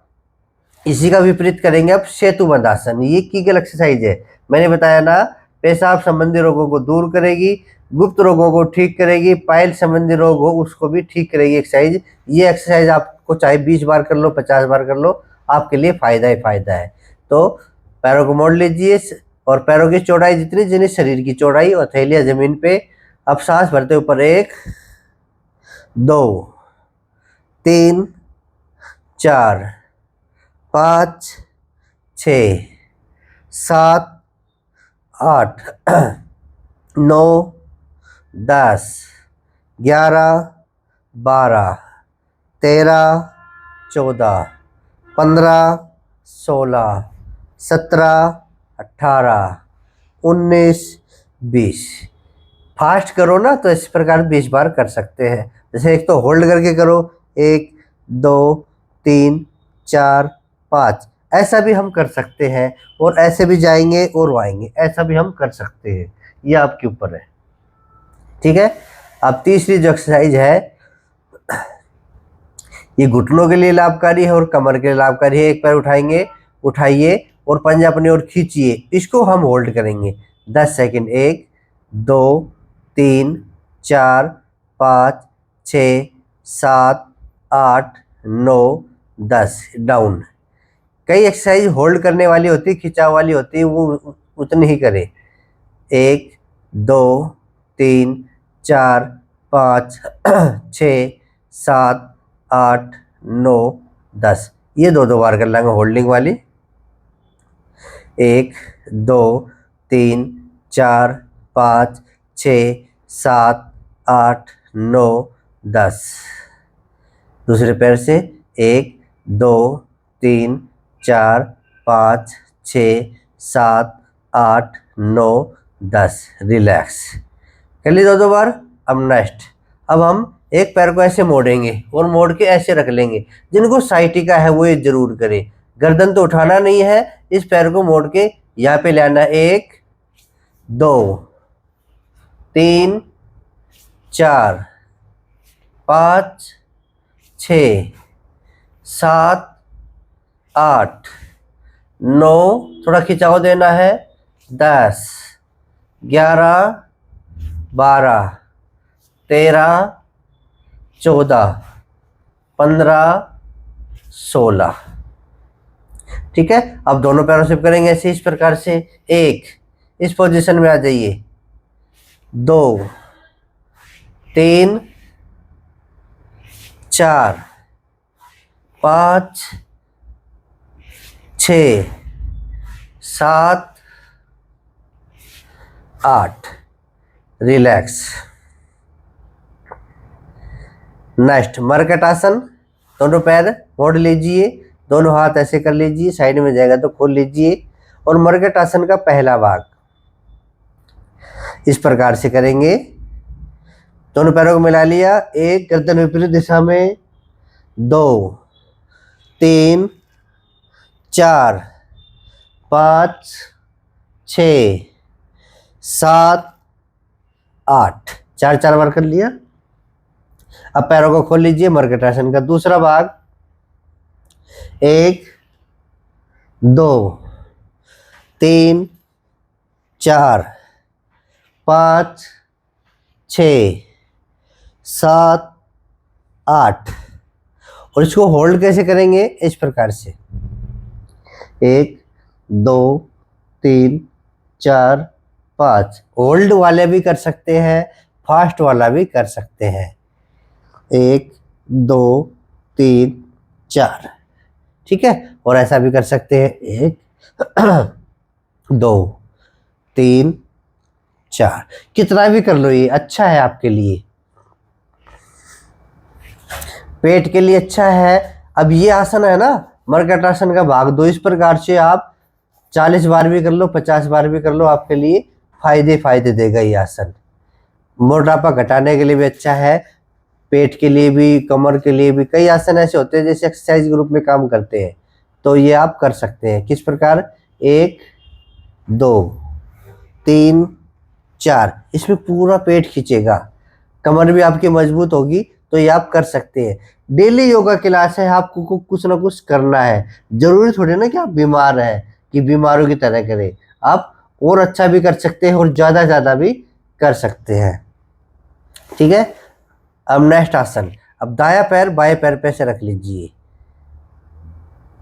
इसी का विपरीत करेंगे अब सेतुबंध आसन। ये कीगल एक्सरसाइज है, मैंने बताया ना, पेशाब संबंधी रोगों को दूर करेगी, गुप्त रोगों को ठीक करेगी, पाइल संबंधी रोग हो उसको भी ठीक करेगी एक्सरसाइज। ये एक्सरसाइज आपको चाहे 20 बार कर लो, 50 बार कर लो, आपके लिए फायदा ही फायदा है। तो पैरों को मोड़ लीजिए और पैरों की चौड़ाई जितनी जितनी शरीर की चौड़ाई, और हथेलियां जमीन पे। अब सांस भरते ऊपर 1 2 3 4 5 6 7 8 9 10 11 12 13 14 15 16 17 18 19 20। फास्ट करो ना तो इस प्रकार 20 बार कर सकते हैं। जैसे एक तो होल्ड करके करो, 1 2 3 4 5, ऐसा भी हम कर सकते हैं, और ऐसे भी जाएंगे और आएंगे, ऐसा भी हम कर सकते हैं। ये आपके ऊपर है, ठीक है। अब तीसरी जो एक्सरसाइज है, ये घुटनों के लिए लाभकारी है और कमर के लिए लाभकारी है। एक पैर उठाएंगे, उठाइए और पंजा अपनी ओर खींचिए, इसको हम होल्ड करेंगे 10 सेकंड। 1 2 3 4 5 6 7 8 9 10, डाउन। कई एक्सरसाइज होल्ड करने वाली होती है, खिंचाव वाली होती है, वो उतनी ही करें। 1 2 3 4 5 6 7 8 9 10, ये 2 बार कर लेंगे होल्डिंग वाली। 1 2 3 4 5 6 7 8 9 10। दूसरे पैर से 1 2 3 4 5 6 7 8 9 10, रिलैक्स कर ली 2 बार। अब नेक्स्ट, अब हम एक पैर को ऐसे मोड़ेंगे और मोड़ के ऐसे रख लेंगे। जिनको साइटिका है वो ये जरूर करें, गर्दन तो उठाना नहीं है, इस पैर को मोड़ के यहाँ पे लाना। 1 2 3 4 5 6 7 8 9, थोड़ा खिंचाव देना है, 10 11 12 13 14 15 16, ठीक है। अब दोनों पैरों से करेंगे ऐसे, इस प्रकार से। 1, इस पोजीशन में आ जाइए। 2 3 4 5 6 7 8, रिलैक्स। नेक्स्ट, मरकट आसन। दोनों पैर मोड़ लीजिए, दोनों हाथ ऐसे कर लीजिए, साइड में जाएगा तो खोल लीजिए। और मरकट आसन का पहला भाग इस प्रकार से करेंगे। दोनों पैरों को मिला लिया, 1 गर्दन विपरीत दिशा में, 2 3 4 5 6 7 8, 4 बार कर लिया। अब पैरों को खोल लीजिए, मरकट आसन का दूसरा भाग। 1 2 3 4 5 6 7 8, और इसको होल्ड कैसे करेंगे, इस प्रकार से। 1 2 3 4 5, होल्ड वाले भी कर सकते हैं, फास्ट वाला भी कर सकते हैं। 1 2 3 4, ठीक है। और ऐसा भी कर सकते हैं, 1 2 3 4, कितना भी कर लो, ये अच्छा है आपके लिए, पेट के लिए अच्छा है। अब ये आसन है ना, मरकट आसन का भाग 2, इस प्रकार से आप 40 बार भी कर लो, 50 बार भी कर लो, आपके लिए फायदे देगा ये आसन। मोटापा घटाने के लिए भी अच्छा है, पेट के लिए भी, कमर के लिए भी। कई आसन ऐसे होते हैं जैसे एक्सरसाइज ग्रुप में काम करते हैं, तो ये आप कर सकते हैं। किस प्रकार, 1 2 3 4, इसमें पूरा पेट खींचेगा, कमर भी आपकी मजबूत होगी, तो ये आप कर सकते हैं। डेली योगा क्लास है, आपको कुछ ना कुछ करना है। जरूरी थोड़ी ना कि आप बीमार हैं कि बीमारों की तरह करें, आप और अच्छा भी कर सकते हैं और ज़्यादा भी कर सकते हैं। ठीक है। अब नेक्स्ट आसन, अब दाया पैर बाएं पैर पे से रख लीजिए।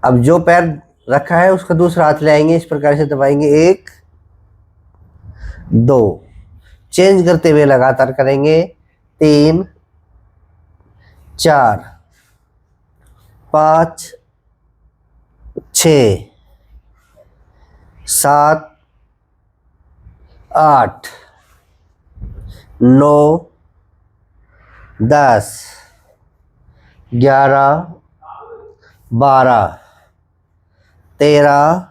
अब जो पैर रखा है उसका दूसरा हाथ ले आएंगे, इस प्रकार से दबाएंगे, 1 2, चेंज करते हुए लगातार करेंगे, 3 4 5 6 7 8 9 10 11 12 13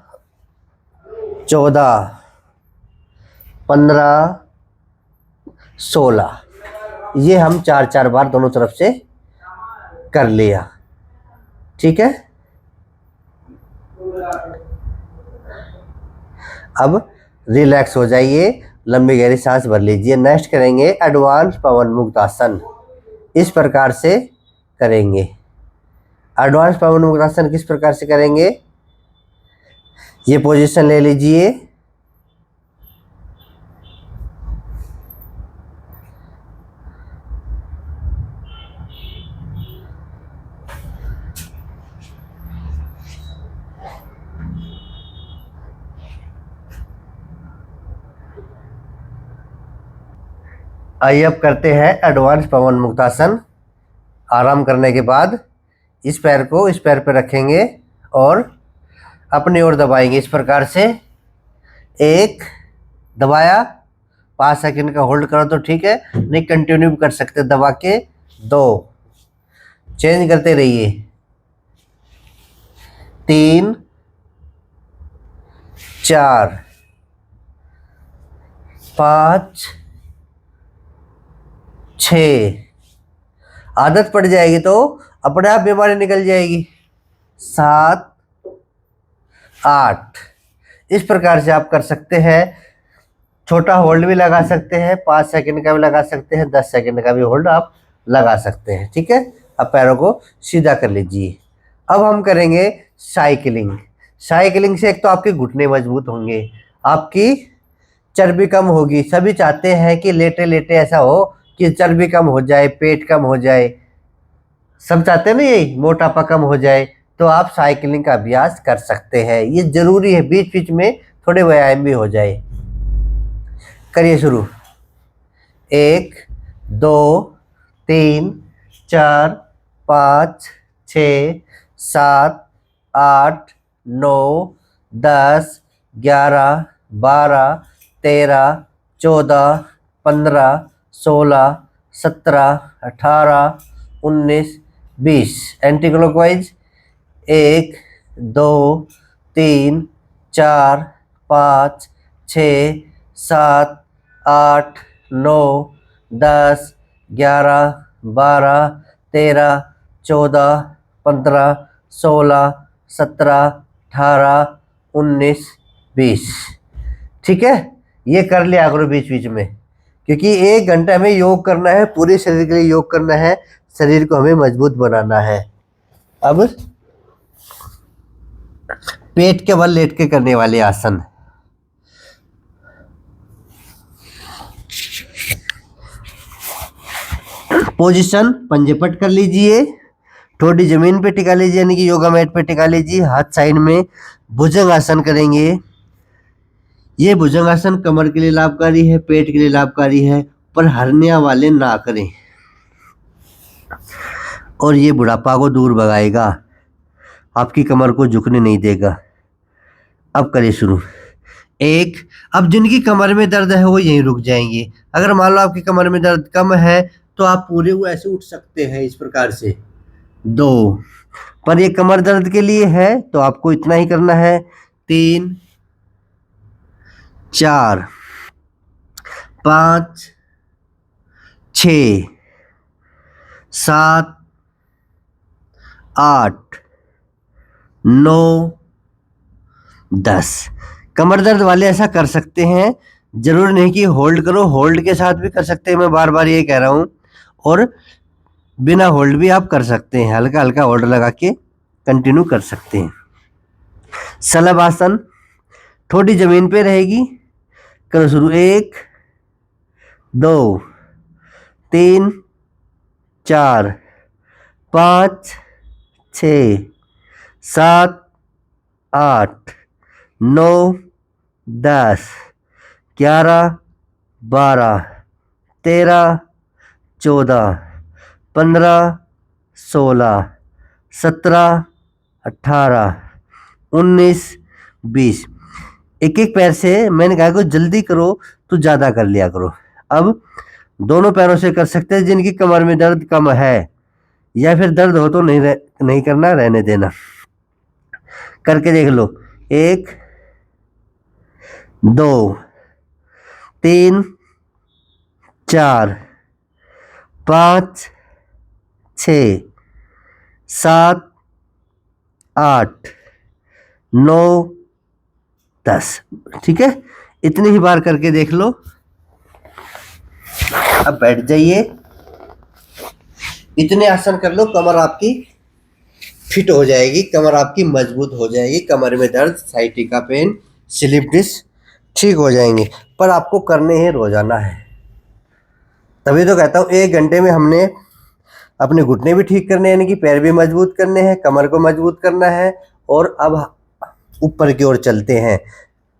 14 15 16। ये हम 4 बार दोनों तरफ से कर लिया। ठीक है। अब रिलैक्स हो जाइए, लंबी गहरी सांस भर लीजिए। नेक्स्ट करेंगे एडवांस पवन मुक्त आसन। इस प्रकार से करेंगे। एडवांस पवन मुक्त आसन किस प्रकार से करेंगे, ये पोजीशन ले लीजिए। आइए अब करते हैं एडवांस पवन मुक्तासन। आराम करने के बाद इस पैर को इस पैर पर रखेंगे और अपनी ओर दबाएंगे इस प्रकार से। 1 दबाया, 5 सेकंड का होल्ड करो तो ठीक है, नहीं कंटिन्यू भी कर सकते दबा के। 2 चेंज करते रहिए, 3 4 5 6। आदत पड़ जाएगी तो अपने आप बीमारी निकल जाएगी। 7 8। इस प्रकार से आप कर सकते हैं। छोटा होल्ड भी लगा सकते हैं, 5 सेकंड का भी लगा सकते हैं, 10 सेकंड का भी होल्ड आप लगा सकते हैं। ठीक है। अब पैरों को सीधा कर लीजिए। अब हम करेंगे साइकिलिंग। साइकिलिंग से एक तो आपके घुटने मजबूत होंगे, आपकी चर्बी कम होगी। सभी चाहते हैं कि लेटे लेटे ऐसा हो कि चर्बी कम हो जाए, पेट कम हो जाए, सब चाहते हैं ना, यही मोटापा कम हो जाए। तो आप साइकिलिंग का अभ्यास कर सकते हैं, ये जरूरी है। बीच बीच में थोड़े व्यायाम भी हो जाए। करिए शुरू। 1 2 3 4 5 6 7 8 9 10 11 12 13 14 15 16 17 18 19 20। Anti clockwise 1 2 3 4 5 6 7 8 9 10 11 12 13 14 15 16 17 18 19 20। ठीक है। ये कर लिया करो बीच बीच में, क्योंकि 1 घंटा हमें योग करना है, पूरे शरीर के लिए योग करना है, शरीर को हमें मजबूत बनाना है। अब पेट के बल लेट के करने वाले आसन। पोजीशन पंजे पट कर लीजिए, ठोडी जमीन पे टिका लीजिए, यानी कि योगा मैट पे टिका लीजिए, हाथ साइड में। भुजंग आसन करेंगे। ये भुजंग आसन कमर के लिए लाभकारी है, पेट के लिए लाभकारी है, पर हर्निया वाले ना करें, और ये बुढ़ापा को दूर भगाएगा, आपकी कमर को झुकने नहीं देगा। अब करिए शुरू। 1। अब जिनकी कमर में दर्द है वो यहीं रुक जाएंगे। अगर मान लो आपकी कमर में दर्द कम है तो आप पूरे हुए ऐसे उठ सकते हैं इस प्रकार से। 2। पर ये कमर दर्द के लिए है तो आपको इतना ही करना है। 3 4 5 6 7 8 9 10। कमर दर्द वाले ऐसा कर सकते हैं, जरूर नहीं कि होल्ड करो, होल्ड के साथ भी कर सकते हैं, मैं बार बार ये कह रहा हूँ, और बिना होल्ड भी आप कर सकते हैं, हल्का हल्का होल्ड लगा के कंटिन्यू कर सकते हैं। सलब आसन, थोड़ी जमीन पे रहेगी। करो शुरू। 1 2 3 4 5 6 7 8 9 10 11 12 13 14 15 16 17 18 19 20। एक एक पैर से मैंने कहा को जल्दी करो तो ज़्यादा कर लिया करो। अब दोनों पैरों से कर सकते हैं जिनकी कमर में दर्द कम है, या फिर दर्द हो तो नहीं करना, रहने देना। करके देख लो। 1 2 3 4 5 6 7 8 9 10। ठीक है, इतनी ही बार करके देख लो। अब बैठ जाइए, इतने आसन कर लो, कमर आपकी फिट हो जाएगी, कमर आपकी मजबूत हो जाएगी, कमर में दर्द, साइटिका पेन, स्लिप डिस्क ठीक हो जाएंगे। पर आपको करने हैं रोजाना है, तभी तो कहता हूँ 1 घंटे में हमने अपने घुटने भी ठीक करने हैं, यानी कि पैर भी मजबूत करने हैं, कमर को मजबूत करना है। और अब ऊपर की ओर चलते हैं,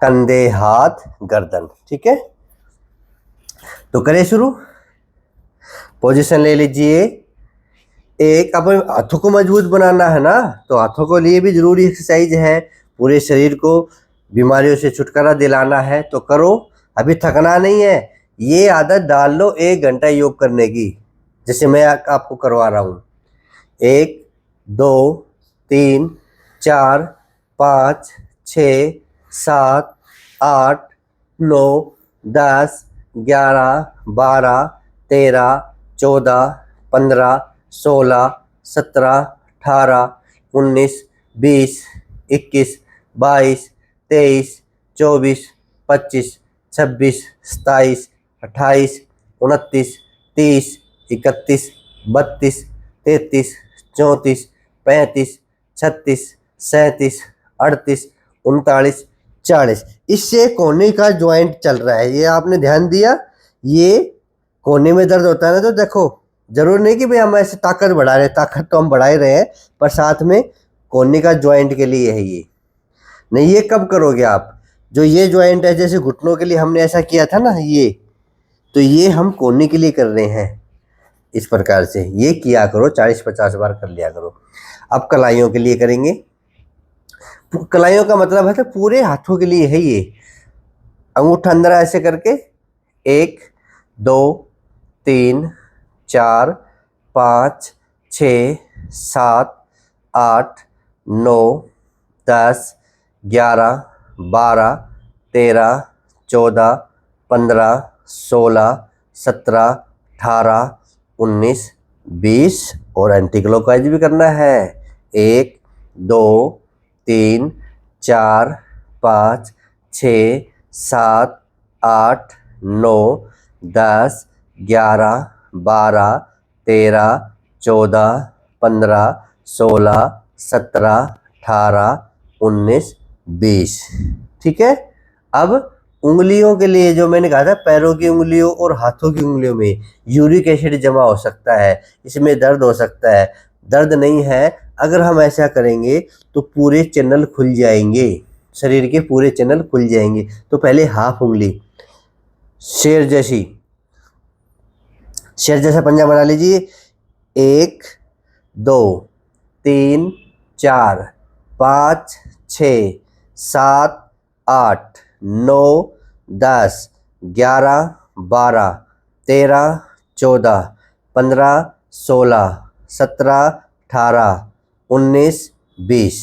कंधे, हाथ, गर्दन। ठीक है, तो करें शुरू। पोजीशन ले लीजिए। एक, अब हाथों को मजबूत बनाना है ना, तो हाथों को लिए भी जरूरी एक्सरसाइज है। पूरे शरीर को बीमारियों से छुटकारा दिलाना है तो करो, अभी थकना नहीं है। ये आदत डाल लो 1 घंटा योग करने की, जैसे मैं आपको करवा रहा हूँ। 1 2 3 4 5 6 7 8 9 10 11 12 13 14 15 16 17 18 19 20 21 22 23 24 25 26 27 28 29 30 31 32 33 34 35 36 37 38 39 40। इससे कोहनी का ज्वाइंट चल रहा है, ये आपने ध्यान दिया। ये कोहनी में दर्द होता है ना, तो देखो जरूर नहीं कि भाई हम ऐसे ताकत बढ़ा रहे हैं, ताकत तो हम बढ़ा ही रहे हैं, पर साथ में कोहनी का ज्वाइंट के लिए है ये। नहीं, ये कब करोगे आप, जो ये ज्वाइंट है, जैसे घुटनों के लिए हमने ऐसा किया था ना, ये तो ये हम कोहनी के लिए कर रहे हैं। इस प्रकार से ये किया करो, 40-50 बार कर लिया करो। अब कलाइयों के लिए करेंगे। कलाइयों का मतलब है तो पूरे हाथों के लिए है ये। अंगूठा अंदर ऐसे करके 1 2 3 4 5 6 7 8 9 10 11 12 13 14 15 16 17 18 19 20। और एंटी क्लॉकवाइज भी करना है। 1 2 3 4 5 6 7 8 9 10 11 12 13 14 15 16 17 18 19 20। ठीक है, अब उंगलियों के लिए जो मैंने कहा था, पैरों की उंगलियों और हाथों की उंगलियों में यूरिक एसिड जमा हो सकता है, इसमें दर्द हो सकता है। दर्द नहीं है, अगर हम ऐसा करेंगे तो पूरे चैनल खुल जाएंगे, शरीर के पूरे चैनल खुल जाएंगे। तो पहले हाफ उंगली शेर जैसा पंजा बना लीजिए। 1 2 3 4 5 6 7 8 9 10 11 12 13 14 15 16 17 18 19 20।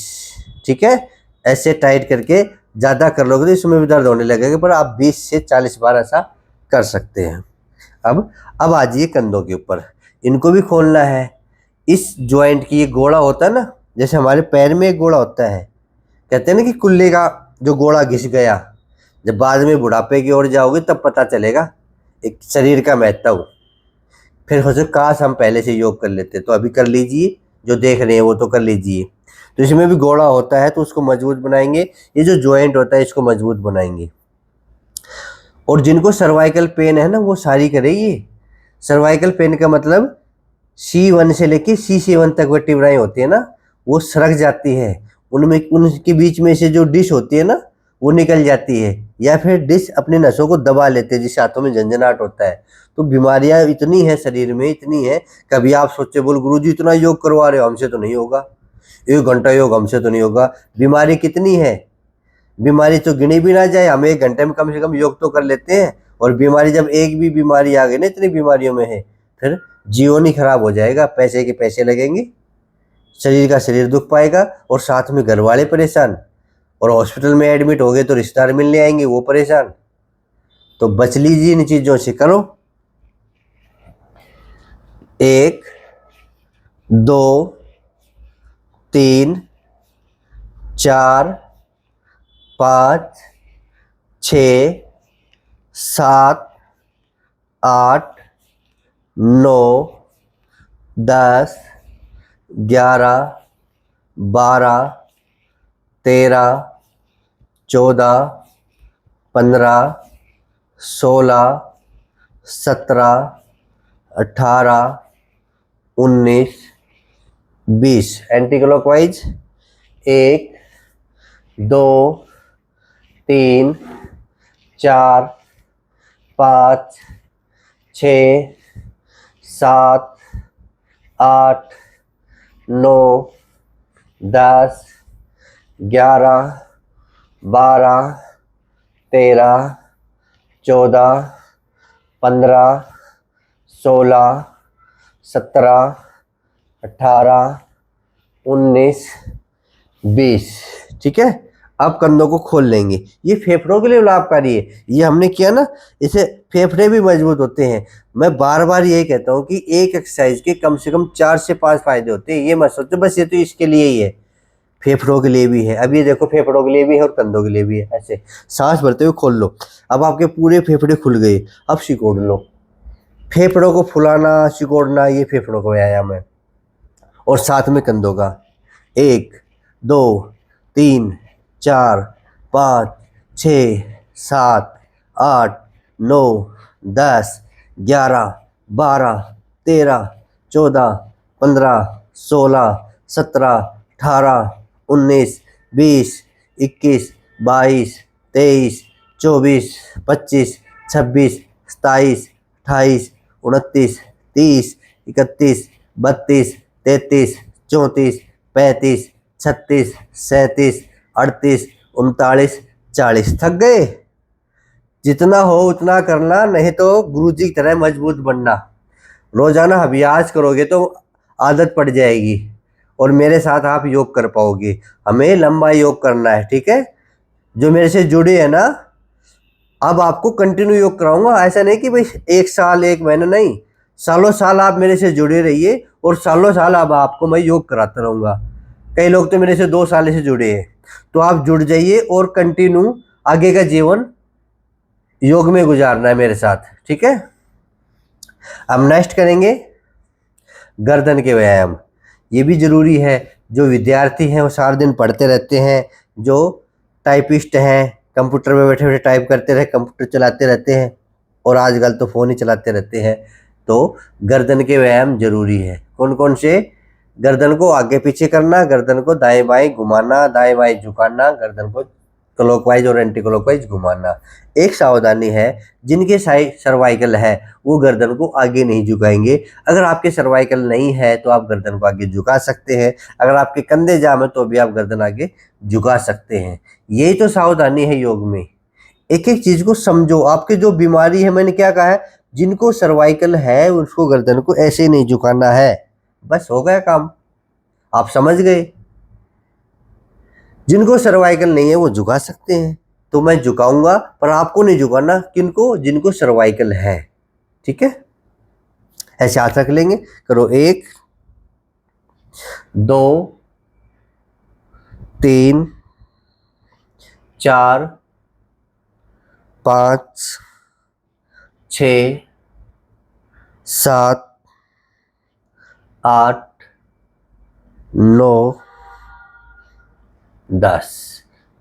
ठीक है, ऐसे टाइट करके ज़्यादा कर लोगे तो इसमें भी दर्द होने लगेगा, पर आप 20 से 40 बार ऐसा कर सकते हैं। अब आ जाइए कंधों के ऊपर, इनको भी खोलना है। इस ज्वाइंट की ये गोड़ा होता है ना, जैसे हमारे पैर में एक गोड़ा होता है, कहते हैं ना कि कुल्ले का जो गोड़ा घिस गया, जब बाद में बुढ़ापे की ओर जाओगे तब पता चलेगा एक शरीर का महत्व। फिर हो सकता काश हम पहले से योग कर लेते, तो अभी कर लीजिए, जो देख रहे हैं वो तो कर लीजिए। तो इसमें भी गोड़ा होता है, तो उसको मजबूत बनाएंगे। ये जो ज्वाइंट होता है इसको मजबूत बनाएंगे। और जिनको सर्वाइकल पेन है ना, वो सारी करे ये, सर्वाइकल पेन का मतलब C1 से लेके C7 तक वो टिब्राएं होती है ना, वो सरक जाती है, उनमें उनके बीच में से जो डिश होती है ना वो निकल जाती है, या फिर डिश अपनी नसों को दबा लेते हैं जिससे हाथों में झंझनाहट होता है। तो बीमारियां इतनी है शरीर में, इतनी है, कभी आप सोचे बोल गुरुजी इतना योग करवा रहे हो, हमसे तो नहीं होगा, 1 घंटा योग हमसे तो नहीं होगा। बीमारी कितनी है, बीमारी तो गिनी भी ना जाए, हम 1 घंटे में कम से कम योग तो कर लेते हैं, और बीमारी जब एक भी बीमारी आ गई ना, इतनी बीमारियों में है, फिर जीवन ही खराब हो जाएगा, पैसे के पैसे लगेंगे, शरीर का शरीर दुख पाएगा, और साथ में घर वाले परेशान, और हॉस्पिटल में एडमिट हो गए तो रिश्तेदार मिलने आएंगे वो परेशान। तो बच लीजिए इन चीजों से, करो। 1 2 3 4 5 6 7 8 9 10 11 12 13 14 15 16 17 18 19 20 एंटी क्लॉकवाइज। 1 2 3 4 5 6 7 8 9 10 11 12 13 14 15 16 17 18 19 20। ठीक है, अब कंधों को खोल लेंगे। ये फेफड़ों के लिए लाभकारी है, ये हमने किया ना, इससे फेफड़े भी मजबूत होते हैं। मैं बार बार यही कहता हूँ कि एक एक्सरसाइज के कम से कम 4 से 5 फायदे होते हैं, ये मत सोचो बस ये तो इसके लिए ही है, फेफड़ों के लिए भी है। अब ये देखो, फेफड़ों के लिए भी है और कंधों के लिए भी है। ऐसे सांस भरते हुए खोल लो, अब आपके पूरे फेफड़े खुल गए। अब सिकोड़ लो, फेफड़ों को फुलाना सिकोड़ना ये फेफड़ों का व्यायाम है, और साथ में कंधों का। 1 2 3 4 5 6 7 8 9 10 11 12 13 14 15 16 17 18 19 20 21 22 23 24 25 26 27 28 29 30 31 32 33 34 35 36 37 38 39 40। थक गए? जितना हो उतना करना, नहीं तो गुरुजी की तरह मजबूत बनना। रोजाना अभ्यास करोगे तो आदत पड़ जाएगी, और मेरे साथ आप योग कर पाओगे। हमें लंबा योग करना है, ठीक है? जो मेरे से जुड़े हैं ना, अब आपको कंटिन्यू योग कराऊंगा। ऐसा नहीं कि भाई 1 साल 1 महीना, नहीं, सालों साल आप मेरे से जुड़े रहिए, और सालों साल अब आपको मैं योग कराता रहूंगा। कई लोग तो मेरे से 2 साल से जुड़े हैं, तो आप जुड़ जाइए और कंटिन्यू आगे का जीवन योग में गुजारना है मेरे साथ, ठीक है? हम नेक्स्ट करेंगे गर्दन के व्यायाम। ये भी जरूरी है। जो विद्यार्थी हैं वो सारा दिन पढ़ते रहते हैं, जो टाइपिस्ट हैं कंप्यूटर में बैठे बैठे टाइप करते रहे, कंप्यूटर चलाते रहते हैं, और आजकल तो फ़ोन ही चलाते रहते हैं, तो गर्दन के व्यायाम जरूरी है। कौन कौन से? गर्दन को आगे पीछे करना, गर्दन को दाएं बाएं घुमाना, दाएं बाएं झुकाना, गर्दन को क्लॉकवाइज और एंटी क्लॉकवाइज घुमाना। एक सावधानी है, जिनके सर्वाइकल है वो गर्दन को आगे नहीं झुकाएंगे। अगर आपके सर्वाइकल नहीं है तो आप गर्दन को आगे झुका सकते हैं, अगर आपके कंधे जाम है तो भी आप गर्दन आगे झुका सकते हैं। यही तो सावधानी है योग में। एक एक चीज को समझो। आपके जो बीमारी है, मैंने क्या कहा है, जिनको सर्वाइकल है उसको गर्दन को ऐसे नहीं झुकाना है, बस हो गया काम, आप समझ गए। जिनको सर्वाइकल नहीं है वो झुका सकते हैं, तो मैं झुकाऊंगा, पर आपको नहीं झुकाना। किनको? जिनको सर्वाइकल है, ठीक है? ऐसे हाथ रख लेंगे, करो 1 2 3 4 5 6 7 8 9 10।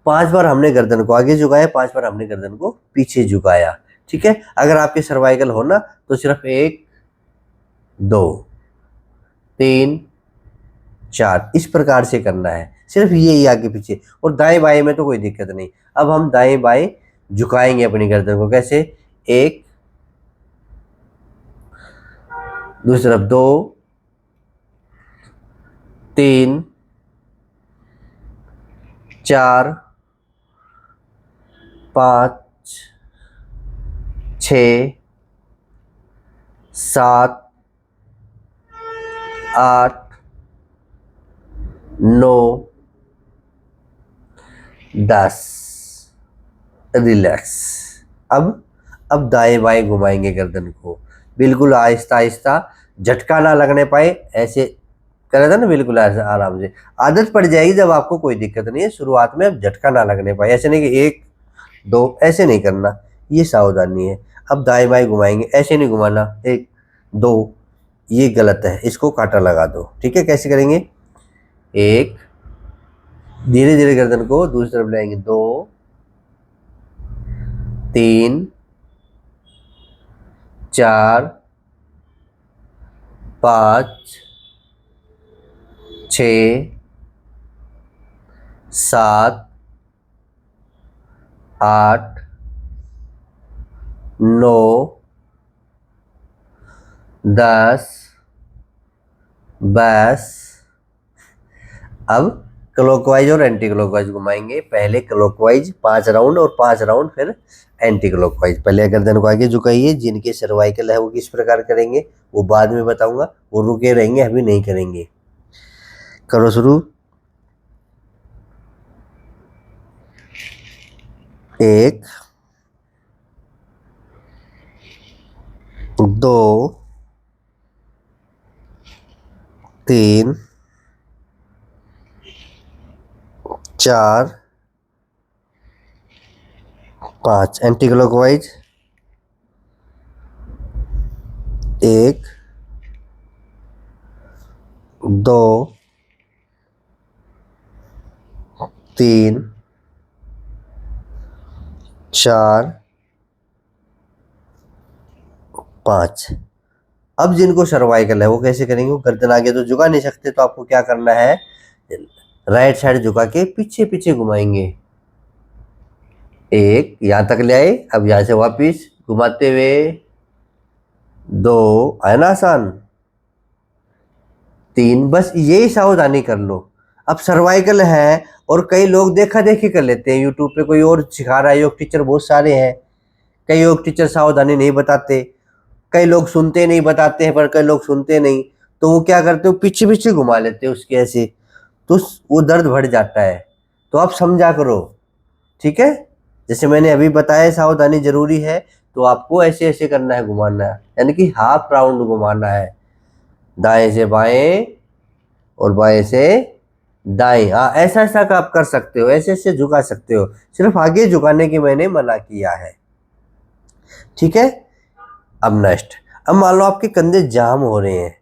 5 बार हमने गर्दन को आगे झुकाया, 5 बार हमने गर्दन को पीछे झुकाया, ठीक है? अगर आपके सर्वाइकल हो ना तो सिर्फ 1 2 3 4, इस प्रकार से करना है, सिर्फ ये ही आगे पीछे। और दाएं बाएं में तो कोई दिक्कत नहीं। अब हम दाएं बाएं झुकाएंगे अपनी गर्दन को, कैसे? 1, दूसरी तरफ 2 3 4 5 6 7 8 9 10। रिलैक्स। अब दाएं बाएं घुमाएंगे गर्दन को, बिल्कुल आहिस्ता आहिस्ता, झटका ना लगने पाए, ऐसे कर रहा था ना, बिल्कुल ऐसे आराम से। आदत पड़ जाएगी जब आपको, कोई दिक्कत नहीं है। शुरुआत में अब झटका ना लगने पाए, ऐसे नहीं कि 1 2 ऐसे नहीं करना, ये सावधानी है। अब दाएं बाएं घुमाएंगे, ऐसे नहीं घुमाना 1 2, ये गलत है, इसको काटा लगा दो। ठीक है, कैसे करेंगे? 1, धीरे धीरे गर्दन को दूसरी तरफ लाएंगे, 2 3 4 5 6 7 8 9 10 बस। अब क्लॉकवाइज और एंटी क्लॉकवाइज घुमाएंगे। पहले क्लॉकवाइज 5 राउंड और 5 राउंड फिर एंटी क्लॉकवाइज। पहले गर्दन को आगे झुकाइए। जिनके सर्वाइकल है वो किस प्रकार करेंगे वो बाद में बताऊंगा, वो रुके रहेंगे, अभी नहीं करेंगे। करो शुरू। 1 2 3 4 5 एंटी क्लॉकवाइज। 1 2 3 4 5। अब जिनको सर्वाइकल है वो कैसे करेंगे? वो गर्दन आगे तो झुका नहीं सकते, तो आपको क्या करना है, राइट साइड झुका के पीछे पीछे घुमाएंगे। 1 यहां तक ले आए, अब यहां से वापिस घुमाते हुए 2, है ना आसान। 3, बस यही सावधानी कर लो। अब सर्वाइकल है और कई लोग देखा देखी कर लेते हैं, यूट्यूब पे कोई और सिखा रहा है, योग टीचर बहुत सारे हैं, कई योग टीचर सावधानी नहीं बताते, कई लोग सुनते नहीं, बताते हैं पर कई लोग सुनते नहीं, तो वो क्या करते हो, पीछे पीछे घुमा लेते हैं उसके ऐसे, तो वो दर्द बढ़ जाता है। तो आप समझा करो, ठीक है। जैसे मैंने अभी बताया सावधानी जरूरी है, तो आपको ऐसे ऐसे करना है, घुमाना है, यानी कि हाफ राउंड घुमाना है, दाएं से बाएं और बाएं से दाएं। हाँ, ऐसा ऐसा का आप कर सकते हो, ऐसे ऐसे झुका सकते हो, सिर्फ आगे झुकाने की मैंने मना किया है, ठीक है। अब नेक्स्ट, अब मान लो आपके कंधे जाम हो रहे हैं,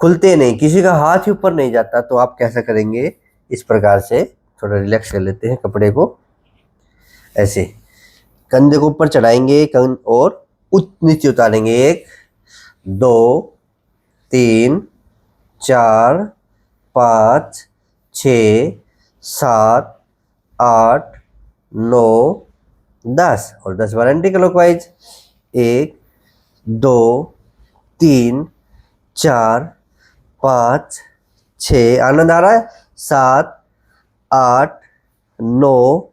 खुलते नहीं, किसी का हाथ ही ऊपर नहीं जाता, तो आप कैसा करेंगे, इस प्रकार से थोड़ा रिलैक्स कर लेते हैं कपड़े को, ऐसे कंधे को ऊपर चढ़ाएंगे और नीचे उतारेंगे। 1 2 3 4 5 6 7 8 9 10 और 10 बार एंटी क्लॉकवाइज। 1 2 3 4 5 6, आनंद आ रहा है, 7 8 9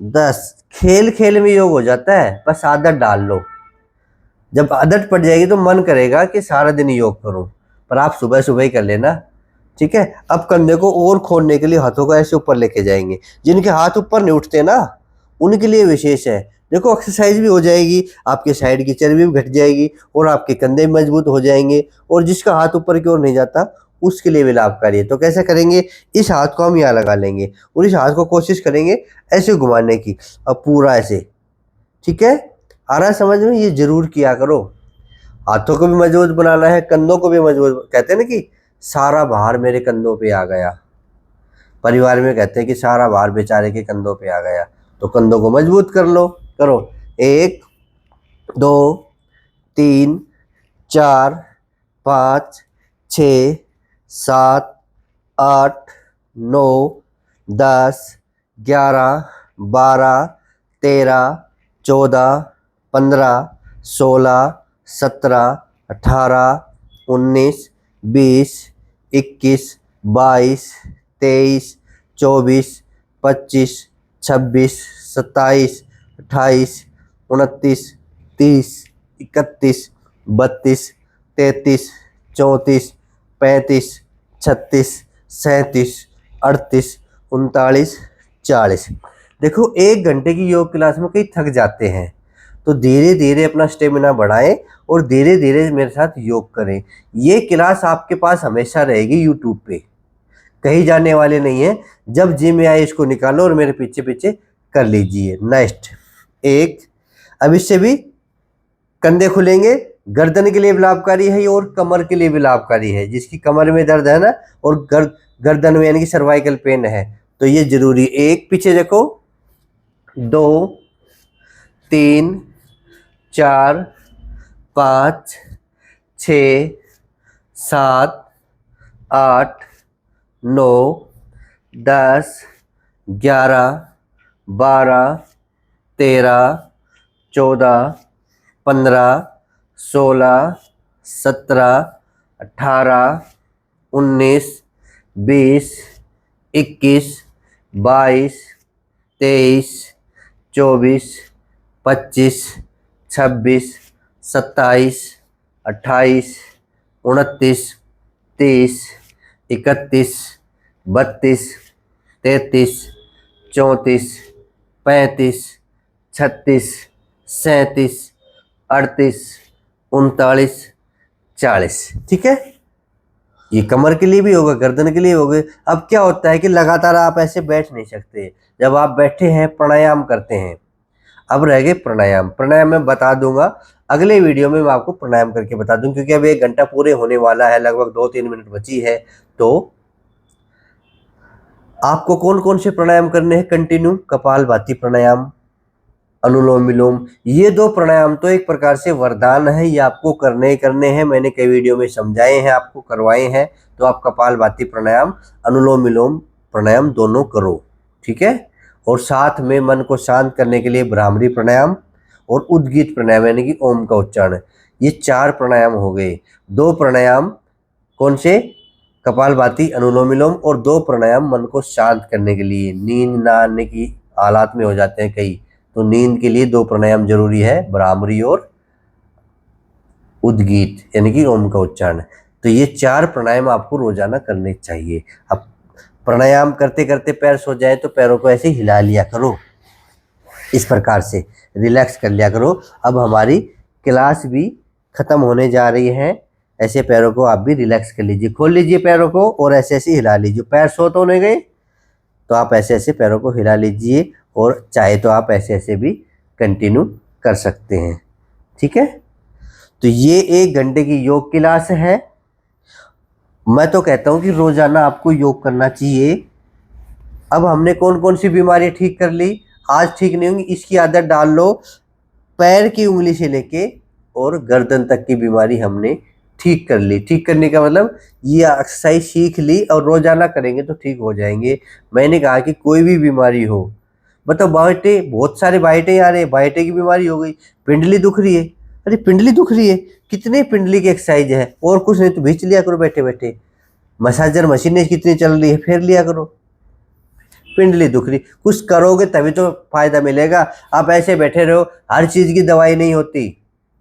10। खेल खेल में योग हो जाता है, बस आदत डाल लो। जब आदत पड़ जाएगी तो मन करेगा कि सारा दिन योग करूं, पर आप सुबह सुबह ही कर लेना, ठीक है। अब कंधे को और खोलने के लिए हाथों को ऐसे ऊपर लेके जाएंगे। जिनके हाथ ऊपर नहीं उठते ना, उनके लिए विशेष है। देखो, एक्सरसाइज भी हो जाएगी, आपके साइड की चर्बी भी घट जाएगी और आपके कंधे भी मजबूत हो जाएंगे, और जिसका हाथ ऊपर की ओर नहीं जाता उसके लिए भी लाभकारी है। तो कैसे करेंगे, इस हाथ को हम यहाँ लगा लेंगे और इस हाथ को कोशिश करेंगे ऐसे घुमाने की, अब पूरा ऐसे, ठीक है। आ रहा है समझ में? ये जरूर किया करो। हाथों को भी मजबूत बनाना है, कंधों को भी मजबूत। कहते हैं ना कि सारा भार मेरे कंधों पे आ गया, परिवार में कहते हैं कि सारा भार बेचारे के कंधों पे आ गया, तो कंधों को मजबूत कर लो। करो, 1 2 3 4 5 6 7 8 9 10 11 12 13 14 15 16 17 18 19 20 21 22 23 24 25 26 27 28 29 30 31 32 33 34 35 36 37 38 39 40। देखो 1 घंटे की योग क्लास में कई थक जाते हैं, तो धीरे धीरे अपना स्टेमिना बढ़ाएं और धीरे धीरे मेरे साथ योग करें। ये क्लास आपके पास हमेशा रहेगी यूट्यूब पे, कहीं जाने वाले नहीं है। जब जिम में आए इसको निकालो और मेरे पीछे पीछे कर लीजिए। नेक्स्ट एक, अब इससे भी कंधे खुलेंगे, गर्दन के लिए भी लाभकारी है और कमर के लिए भी लाभकारी है। जिसकी कमर में दर्द है ना और गर्दन में यानी कि सर्वाइकल पेन है, तो ये जरूरी। एक, पीछे देखो, 2 3 4 5 6 7 8 9 10 11 12 13 14 15 16 17 18 19 20 21 22 23 24 25 26 27 28 29 30 31 32 33 34 35 36 37 38 39 40। ठीक है, ये कमर के लिए भी होगा, गर्दन के लिए होगा। अब क्या होता है कि लगातार आप ऐसे बैठ नहीं सकते। जब आप बैठे हैं प्राणायाम करते हैं। अब रह गए प्राणायाम। प्राणायाम मैं बता दूंगा अगले वीडियो में, मैं आपको प्राणायाम करके बता दूं, क्योंकि अब 1 घंटा पूरे होने वाला है, लगभग 2-3 मिनट बची है। तो आपको कौन कौन से प्राणायाम करने हैं कंटिन्यू? कपालभाति प्राणायाम, अनुलोम विलोम, ये 2 प्राणायाम तो एक प्रकार से वरदान है, ये आपको करने ही करने हैं। मैंने कई वीडियो में समझाए हैं, आपको करवाए हैं। तो आप कपालभाति प्राणायाम, अनुलोम विलोम प्राणायाम दोनों करो। ठीक है, और साथ में मन को शांत करने के लिए भ्रामरी प्राणायाम और उद्गीत प्राणायाम यानी कि ओम का उच्चारण। ये 4 प्राणायाम हो गए। 2 प्राणायाम कौन से? कपालभाति, अनुलोम विलोम, और 2 प्राणायाम मन को शांत करने के लिए। नींद ना आने की हालात में हो जाते हैं कई, तो नींद के लिए 2 प्राणायाम जरूरी है, भ्रामरी और उद्गीत यानी कि ओम का उच्चारण। तो ये 4 प्राणायाम आपको रोजाना करने चाहिए। अब प्राणायाम करते करते पैर सो जाए तो पैरों को ऐसे हिला लिया करो, इस प्रकार से रिलैक्स कर लिया करो। अब हमारी क्लास भी खत्म होने जा रही है। ऐसे पैरों को आप भी रिलैक्स कर लीजिए, खोल लीजिए पैरों को और ऐसे ऐसे हिला लीजिए। पैर सो तो नहीं गए, तो आप ऐसे ऐसे पैरों को हिला लीजिए, और चाहे तो आप ऐसे ऐसे भी कंटिन्यू कर सकते हैं। ठीक है, तो ये 1 घंटे की योग क्लास है। मैं तो कहता हूं कि रोजाना आपको योग करना चाहिए। अब हमने कौन कौन सी बीमारियां ठीक कर ली, आज ठीक नहीं होंगी, इसकी आदत डाल लो। पैर की उंगली से लेके और गर्दन तक की बीमारी हमने ठीक कर ली। ठीक करने का मतलब ये एक्सरसाइज सीख ली और रोजाना करेंगे तो ठीक हो जाएंगे। मैंने कहा कि कोई भी बीमारी हो, मतलब बाइटे, बहुत सारे बाइटे आ रहे हैं, बाइटे की बीमारी हो गई, पिंडली दुख रही है, अरे पिंडली दुख रही है, कितने पिंडली की एक्सरसाइज है, और कुछ नहीं तो खींच लिया करो बैठे बैठे। मसाजर मशीनें कितनी चल रही है, फेर लिया करो। पिंडली दुख रही, कुछ करोगे तभी तो फायदा मिलेगा। आप ऐसे बैठे रहो, हर चीज की दवाई नहीं होती,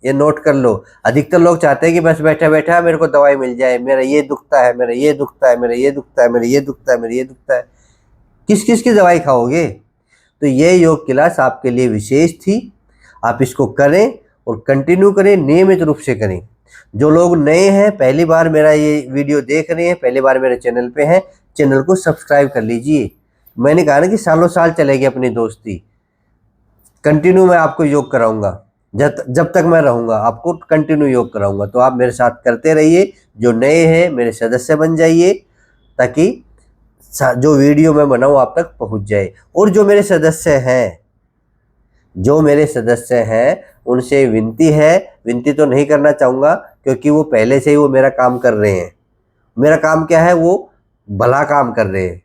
ये नोट कर लो। अधिकतर लोग चाहते हैं कि बस बैठा बैठा मेरे को दवाई मिल जाए, मेरा ये दुखता है, मेरा ये दुखता है, मेरा ये दुखता है, मेरा ये दुखता है, मेरा ये दुखता है। किस किस की दवाई खाओगे? तो ये योग क्लास आपके लिए विशेष थी। आप इसको करें और कंटिन्यू करें, नियमित रूप से करें। जो लोग नए हैं, पहली बार मेरा ये वीडियो देख रहे हैं, पहली बार मेरे चैनल पे हैं, चैनल को सब्सक्राइब कर लीजिए। मैंने कहा ना कि सालों साल चलेगी अपनी दोस्ती, कंटिन्यू मैं आपको योग कराऊंगा। जब तक मैं रहूंगा आपको कंटिन्यू योग कराऊंगा। तो आप मेरे साथ करते रहिए। जो नए हैं मेरे सदस्य बन जाइए, ताकि जो वीडियो मैं बनाऊं आप तक पहुंच जाए। और जो मेरे सदस्य हैं उनसे विनती है, विनती तो नहीं करना चाहूँगा क्योंकि वो पहले से ही वो मेरा काम कर रहे हैं। मेरा काम क्या है, वो भला काम कर रहे हैं।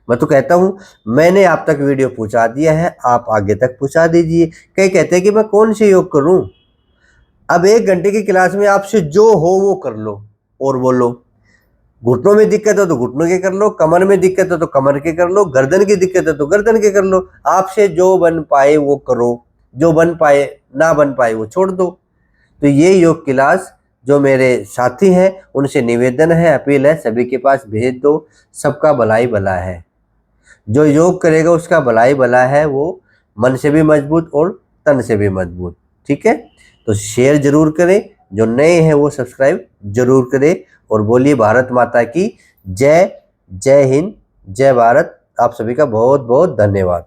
मैं तो कहता हूँ मैंने आप तक वीडियो पहुँचा दिया है, आप आगे तक पहुँचा दीजिए। कई कहते हैं कि मैं कौन से योग करूँ। अब 1 घंटे की क्लास में आपसे जो हो वो कर लो और बोलो। घुटनों में दिक्कत है तो घुटनों के कर लो, कमर में दिक्कत है तो कमर के कर लो, गर्दन की दिक्कत है तो गर्दन के कर लो। आपसे जो बन पाए वो करो, जो बन पाए, ना बन पाए वो छोड़ दो। तो ये योग क्लास जो मेरे साथी हैं उनसे निवेदन है, अपील है, सभी के पास भेज दो। सबका भला ही भला है। जो योग करेगा उसका भला ही भला है, वो मन से भी मजबूत और तन से भी मजबूत। ठीक है, तो शेयर जरूर करें, जो नए हैं वो सब्सक्राइब जरूर करें और बोलिए भारत माता की जय। जय हिंद, जय भारत। आप सभी का बहुत बहुत धन्यवाद।